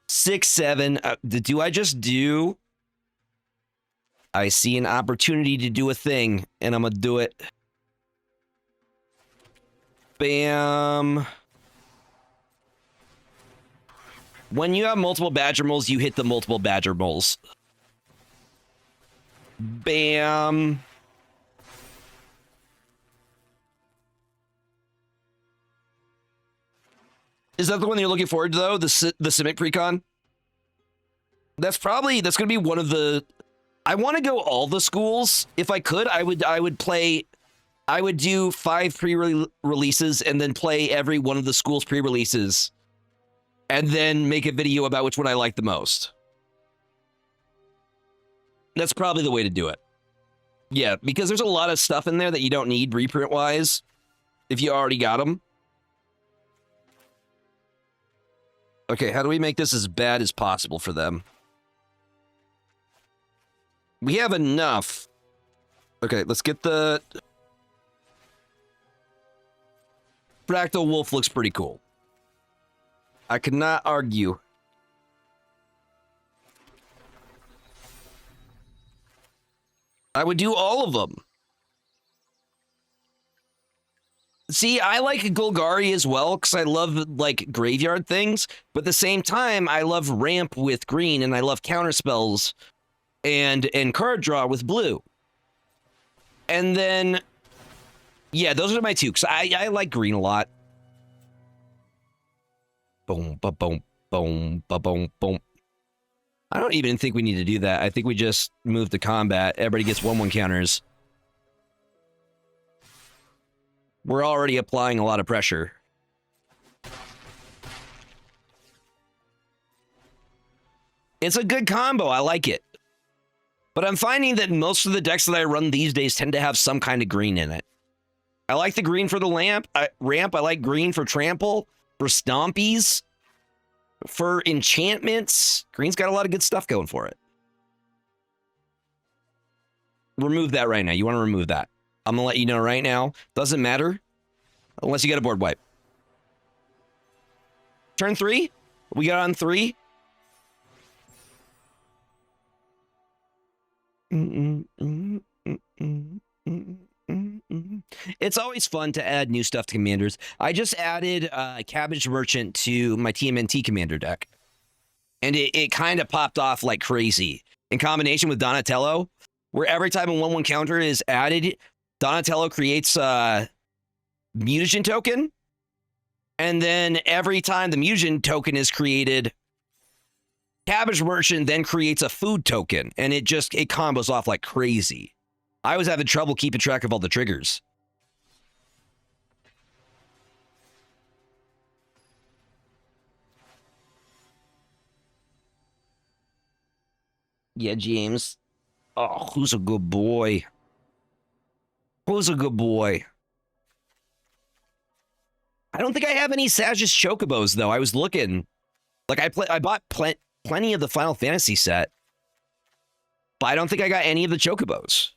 6-7. Do I just do... I see an opportunity to do a thing, and I'm gonna do it. Bam. When you have multiple Badger Moles, you hit the multiple Badger Moles. Bam. Is that the one you're looking forward to, though? The Simic Precon? That's going to be one of the... I want to go all the schools. If I could, I would do 5 pre-releases and then play every one of the schools pre-releases. And then make a video about which one I like the most. That's probably the way to do it. Yeah, because there's a lot of stuff in there that you don't need reprint-wise if you already got them. Okay, how do we make this as bad as possible for them? We have enough. Okay, let's get the... Fractal Wolf looks pretty cool. I could not argue. I would do all of them. See, I like Golgari as well because I love like graveyard things, but at the same time, I love ramp with green and I love counter spells and card draw with blue. And then, yeah, those are my two because I like green a lot. Boom, ba boom, boom, ba boom, boom. I don't even think we need to do that. I think we just move to combat. Everybody gets 1/1 counters. We're already applying a lot of pressure. It's a good combo. I like it. But I'm finding that most of the decks that I run these days tend to have some kind of green in it. I like the green for the ramp. I like green for trample, for stompies, for enchantments. Green's got a lot of good stuff going for it. Remove that right now. You want to remove that. I'm going to let you know right now. Doesn't matter unless you get a board wipe. Turn 3. We got on 3. It's always fun to add new stuff to commanders. I just added Cabbage Merchant to my TMNT commander deck. And it kind of popped off like crazy. In combination with Donatello, where every time a 1/1 counter is added, Donatello creates a mutagen token. And then every time the mutagen token is created, Cabbage Merchant then creates a food token. And it combos off like crazy. I was having trouble keeping track of all the triggers. Yeah, James. Oh, who's a good boy? Who's a good boy? I don't think I have any Sagittarius Chocobos, though. I was looking. Like, I bought plenty of the Final Fantasy set. But I don't think I got any of the Chocobos.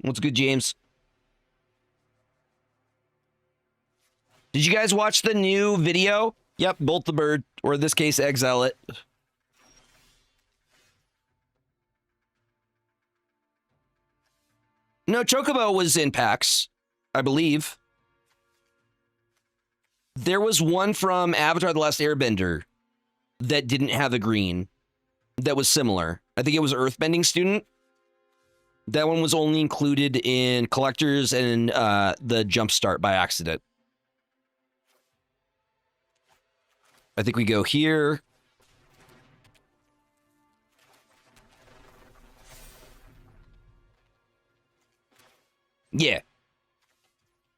What's good, James? Did you guys watch the new video? Yep, Bolt the Bird, or in this case, Exile It. No, Chocobo was in packs, I believe. There was one from Avatar: The Last Airbender that didn't have a green that was similar. I think it was Earthbending Student. That one was only included in collectors and the Jumpstart by accident. I think we go here. Yeah.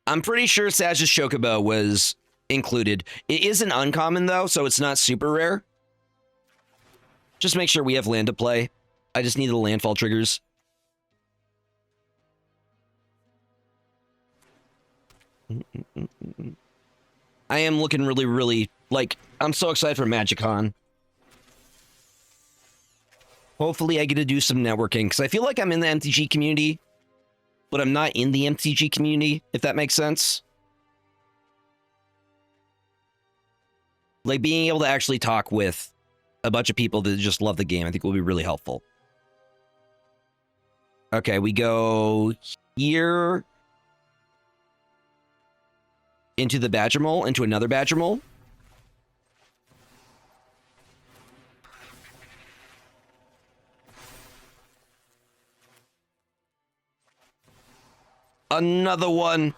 I'm pretty sure Sagittarius Chocobo was included. It is an uncommon, though, so it's not super rare. Just make sure we have land to play. I just need the landfall triggers. I am looking really, really, like, I'm so excited for MagicCon. Hopefully I get to do some networking, because I feel like I'm in the MTG community, but I'm not in the MTG community, if that makes sense. Like, being able to actually talk with a bunch of people that just love the game, I think will be really helpful. Okay, we go here into the Badger Mole, into another Badger Mole. Another one.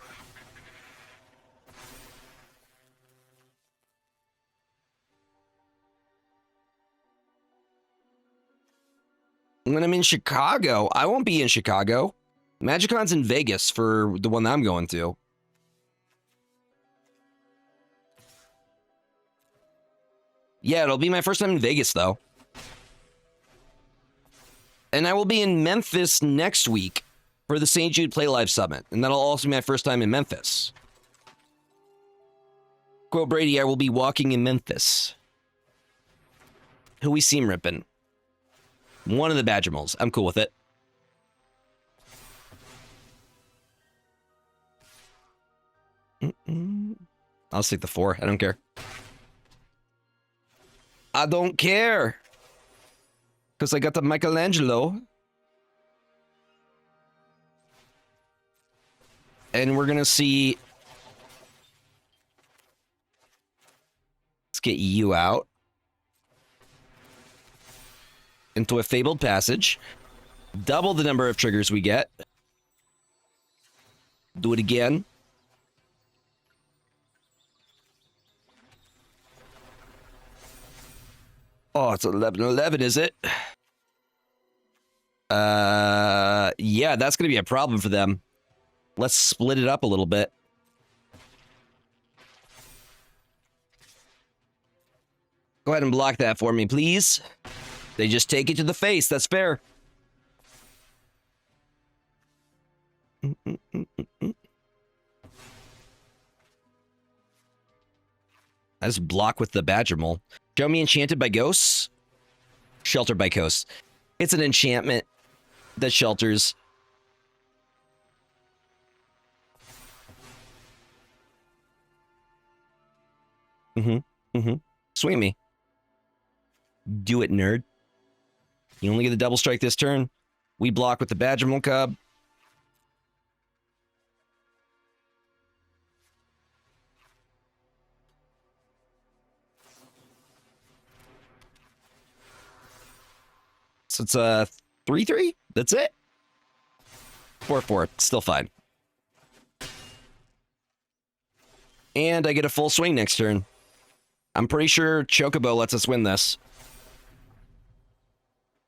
When I'm in Chicago, I won't be in Chicago. MagicCon's in Vegas for the one that I'm going to. Yeah, it'll be my first time in Vegas, though. And I will be in Memphis next week for the St. Jude Play Live Summit. And that'll also be my first time in Memphis. Quote Brady, I will be walking in Memphis. Who we seem ripping? One of the Badgermals. I'm cool with it. I'll stick the 4. I don't care. I don't care. Because I got the Michelangelo. And we're going to see... Let's get you out. Into a fabled passage. Double the number of triggers we get. Do it again. Oh, it's 11-11, is it? Yeah, that's going to be a problem for them. Let's split it up a little bit. Go ahead and block that for me, please. They just take it to the face. That's fair. I just block with the Badgermole. Show me Enchanted by Ghosts. Sheltered by Ghosts. It's an enchantment that shelters. Swing me. Do it, nerd. You only get the double strike this turn. We block with the Badgermole Cub. So it's a 3-3? That's it? 4-4. Still fine. And I get a full swing next turn. I'm pretty sure Chocobo lets us win this.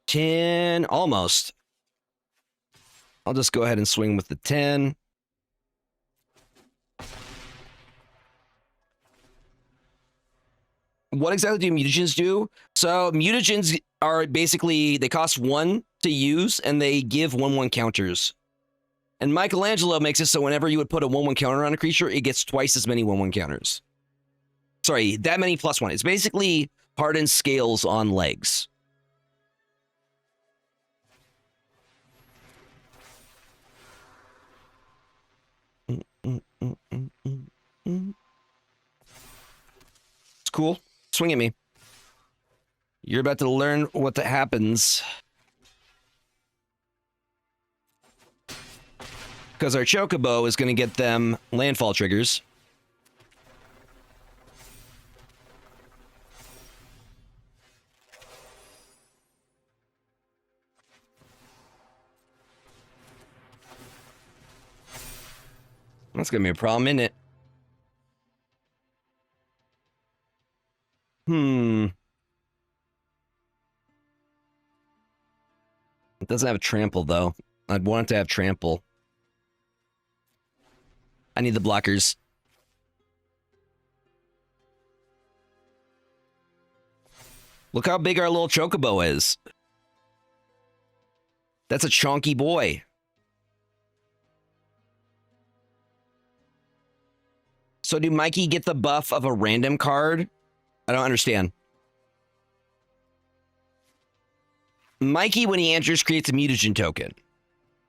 10, almost. I'll just go ahead and swing with the 10. What exactly do mutagens do? So mutagens are basically, they cost 1 to use, and they give 1/1 counters. And Michelangelo makes it so whenever you would put a 1/1 counter on a creature, it gets twice as many 1/1 counters. Sorry, that many +1. It's basically hardened scales on legs. It's cool. Swing at me. You're about to learn what happens. Because our Chocobo is going to get them landfall triggers. That's going to be a problem, isn't it? It doesn't have a trample, though. I'd want it to have trample. I need the blockers. Look how big our little Chocobo is. That's a chonky boy. So do Mikey get the buff of a random card? I don't understand. Mikey, when he enters, creates a mutagen token.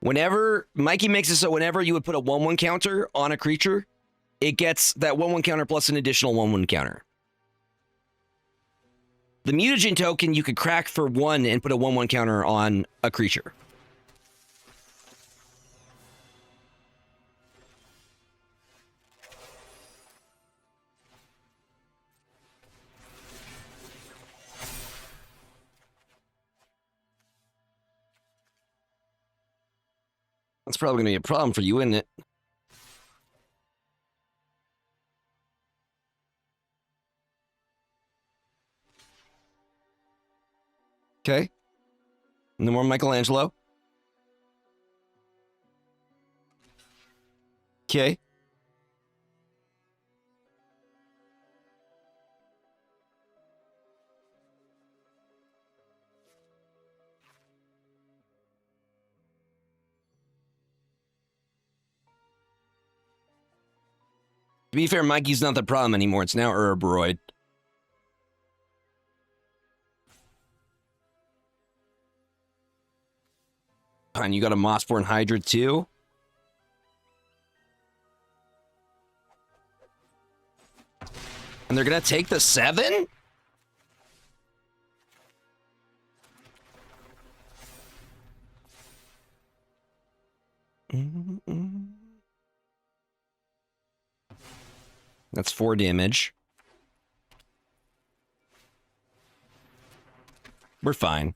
Whenever Mikey makes it so whenever you would put a 1/1 counter on a creature, it gets that 1/1 counter plus an additional 1/1 counter. The mutagen token you could crack for 1 and put a 1/1 counter on a creature. That's probably going to be a problem for you, isn't it? Okay. No more Michelangelo. Okay. To be fair, Mikey's not the problem anymore. It's now Herboroid. And you got a Mossborn Hydra too? And they're gonna take the 7? That's 4 damage. We're fine.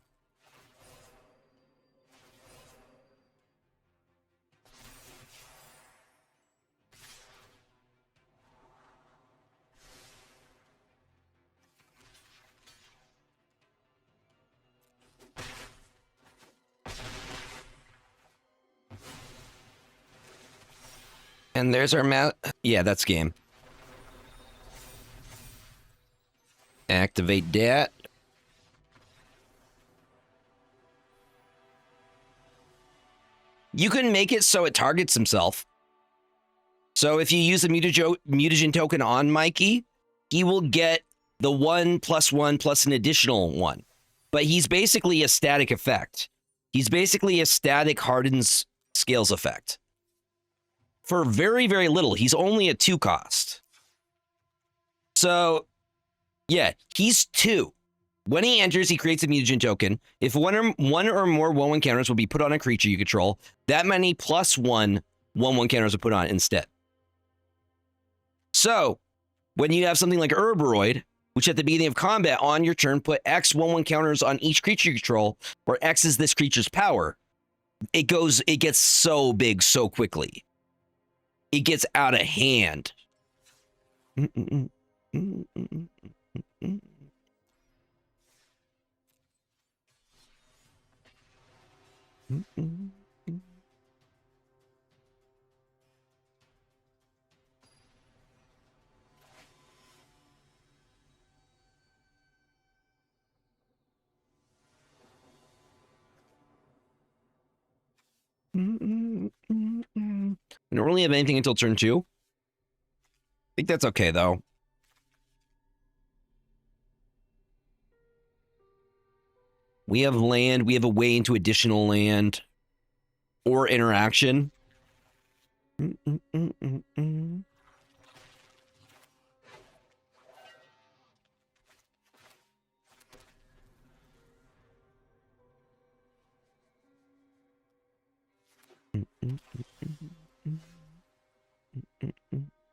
And there's our yeah, that's game. Activate that. You can make it so it targets himself. So if you use the mutagen token on Mikey, he will get the 1+1 plus an additional 1. But he's basically a static effect. He's basically a static hardens scales effect. For very, very little. He's only a 2 cost. So, yeah, he's 2. When he enters, he creates a mutagen token. If one or more 1/1 counters will be put on a creature you control, that many +1 1/1 counters are put on instead. So, when you have something like Herboroid, which at the beginning of combat on your turn put X 1/1 counters on each creature you control, where X is this creature's power, it gets so big so quickly. It gets out of hand. We don't really have anything until turn 2. I think that's okay, though. We have land. We have a way into additional land or interaction.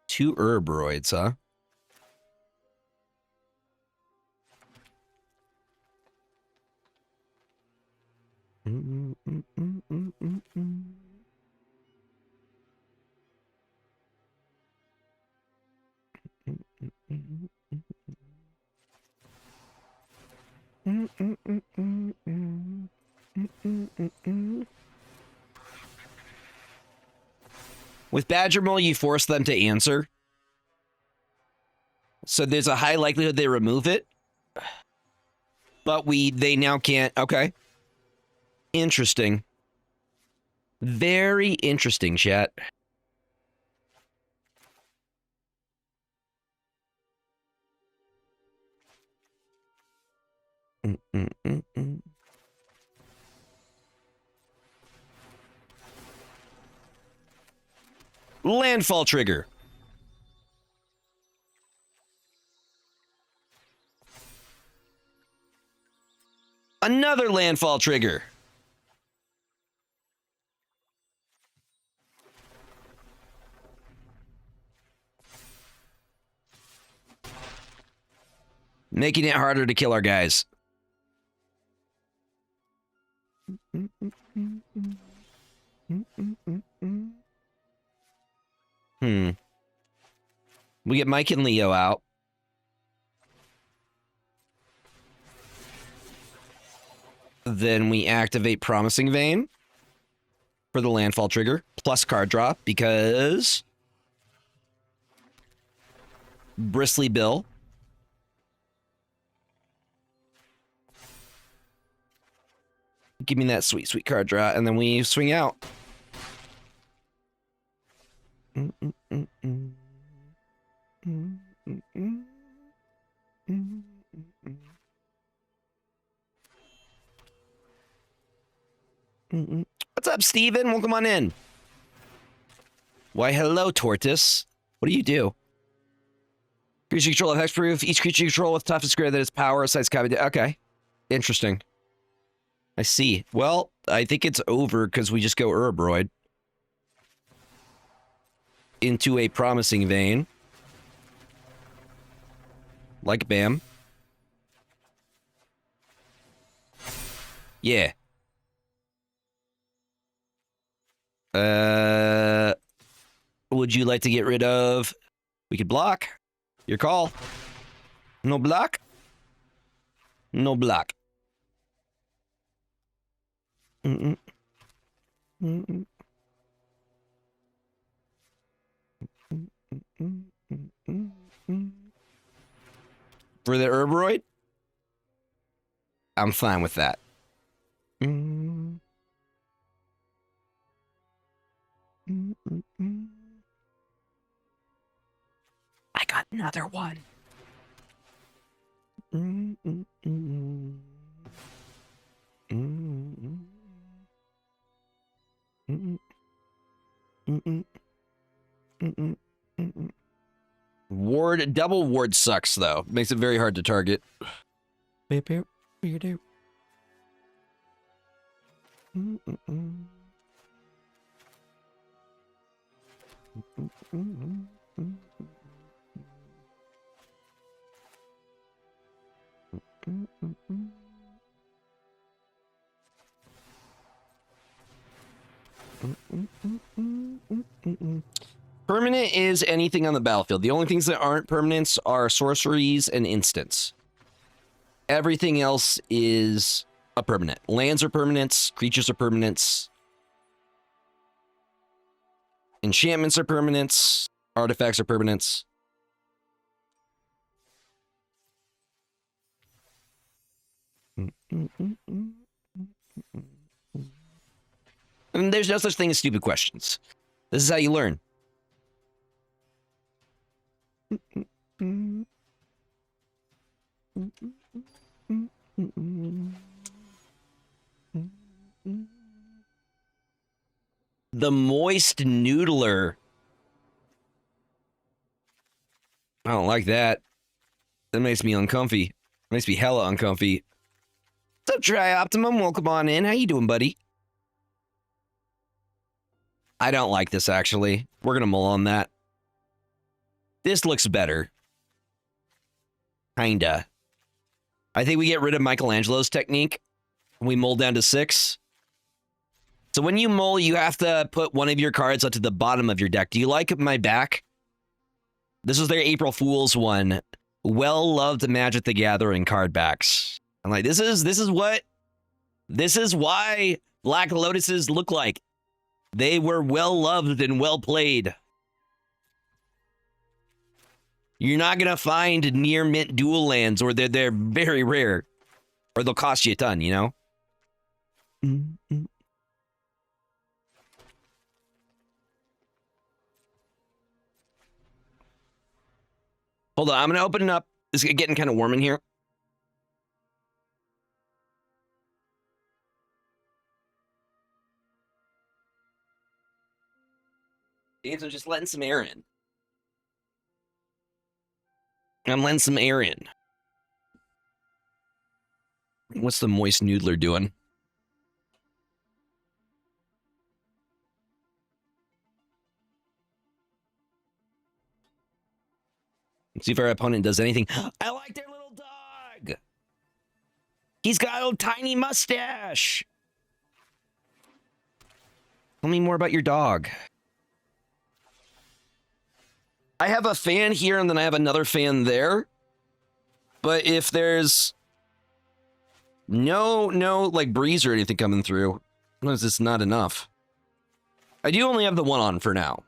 Two Herboroids, huh? With Badger Mole, you force them to answer. So there's a high likelihood they remove it. But they now can't. Okay. Interesting. Very interesting, chat. Landfall trigger. Another landfall trigger. Making it harder to kill our guys. We get Mike and Leo out. Then we activate Promising Vein for the landfall trigger, plus card draw, because Bristly Bill. Give me that sweet, sweet card draw, and then we swing out. What's up, Steven? Welcome on in. Why, hello, Tortoise. What do you do? Creature control of hexproof. Each creature you control with toughness greater than its power. Size copy. Okay. Interesting. I see. Well, I think it's over because we just go Urobroid. Into a promising vein. Like Bam. Yeah. Would you like to get rid of... We could block. Your call. No block. No block. For the Herbroid? I'm fine with that. I got another one. Ward, double ward sucks though. Makes it very hard to target. Permanent is anything on the battlefield. The only things that aren't permanents are sorceries and instants. Everything else is a permanent. Lands are permanents. Creatures are permanents. Enchantments are permanents. Artifacts are permanents. And there's no such thing as stupid questions. This is how you learn. The moist noodler. I don't like that. That makes me uncomfy. Makes me hella uncomfy. What's up, Try Optimum? Welcome on in. How you doing, buddy? I don't like this, actually. We're gonna mull on that. This looks better. Kinda. I think we get rid of Michelangelo's technique. We mull down to 6. So when you mull, you have to put one of your cards up to the bottom of your deck. Do you like my back? This is their April Fool's one. Well-loved Magic the Gathering card backs. I'm like, this is why Black Lotuses look like. They were well-loved and well-played. You're not going to find near mint dual lands, or they're very rare. Or they'll cost you a ton, you know? Hold on, I'm going to open it up. It's getting kind of warm in here. I'm just letting some air in. I'm letting some air in. What's the moist noodler doing? Let's see if our opponent does anything. I like their little dog. He's got a little tiny mustache. Tell me more about your dog. I have a fan here, and then I have another fan there. But if there's no like breeze or anything coming through, sometimes it's not enough. I do only have the one on for now.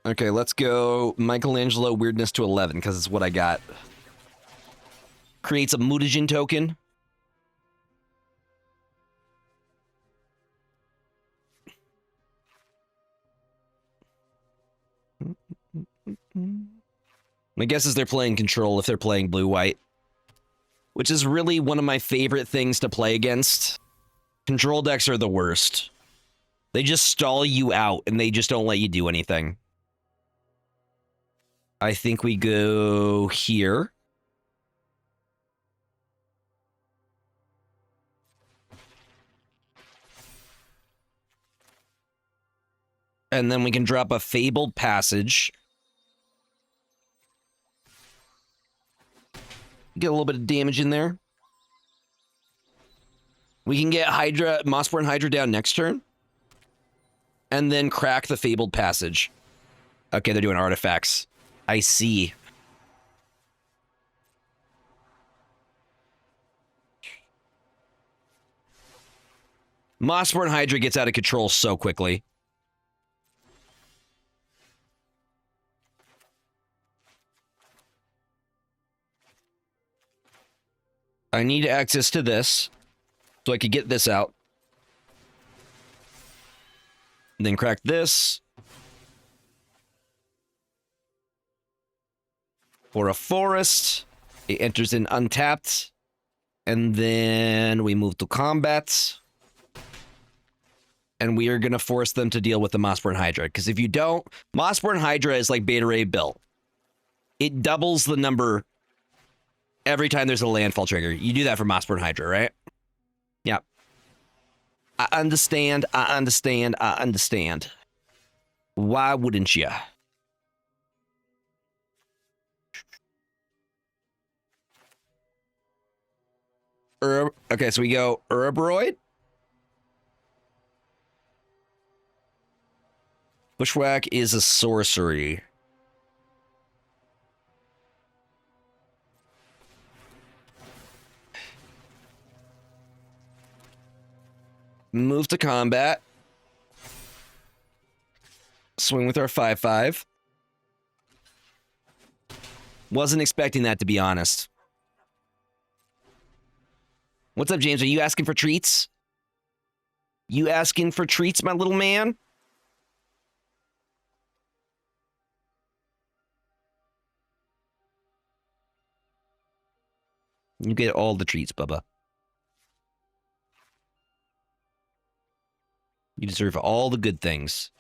Okay, let's go Michelangelo weirdness to 11 because it's what I got. Creates a mutagen token. My guess is they're playing control if they're playing blue-white, which is really one of my favorite things to play against. Control decks are the worst. They just stall you out, and they just don't let you do anything. I think we go here. And then we can drop a Fabled Passage. Get a little bit of damage in there. We can get Hydra, Mossborn Hydra down next turn. And then crack the Fabled Passage. Okay, they're doing artifacts. I see. Mossborn Hydra gets out of control so quickly. I need access to this so I could get this out. And then crack this. For a forest. It enters in untapped. And then we move to combat. And we are going to force them to deal with the Mossborn Hydra. Because if you don't, Mossborn Hydra is like Beta Ray Bill. It doubles the number every time there's a landfall trigger. You do that for Mossborn Hydra, right? Yeah. I understand. Why wouldn't you? Okay, so we go Uraboroid. Bushwhack is a sorcery. Move to combat. Swing with our 5/5. Wasn't expecting that, to be honest. What's up, James? Are you asking for treats? You asking for treats, my little man? You get all the treats, Bubba. You deserve all the good things.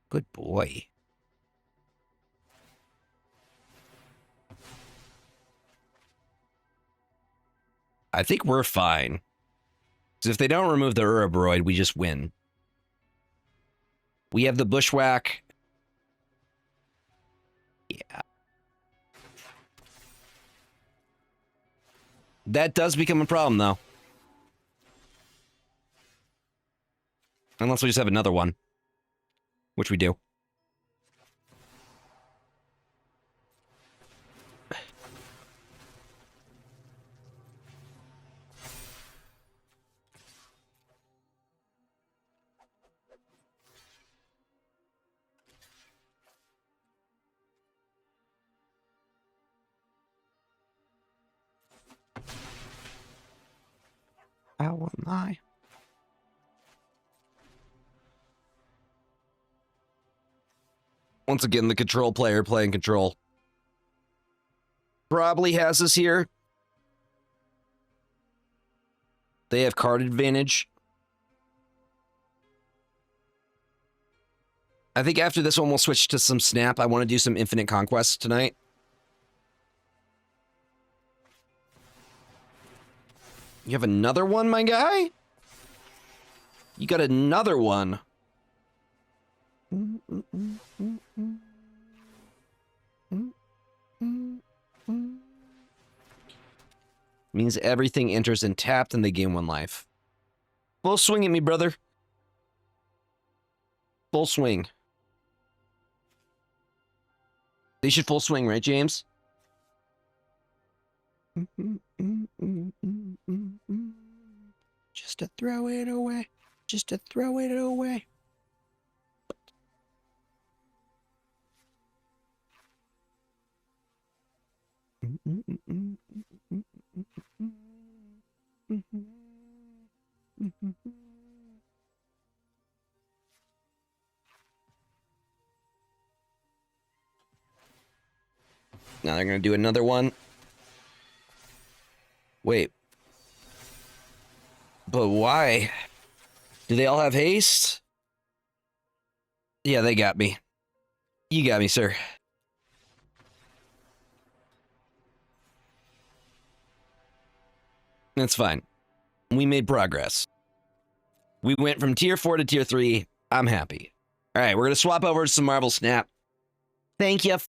Good boy. I think we're fine. Because if they don't remove the Uraboroid, we just win. We have the Bushwhack. Yeah. That does become a problem, though. Unless we just have another one. Which we do. How am I? Once again, the control player playing control. Probably has us here. They have card advantage. I think after this one, we'll switch to some Snap. I want to do some Infinite Conquest tonight. You have another one, my guy? You got another one. Means everything enters in tapped and they gain 1 life. Full swing at me, brother. Full swing. They should full swing, right, James? Just to throw it away. Just to throw it away. Now they're going to do another one. Wait. But why? Do they all have haste? Yeah, they got me. You got me, sir. That's fine. We made progress. We went from tier 4 to tier 3. I'm happy. All right, we're going to swap over to some Marvel Snap. Thank you.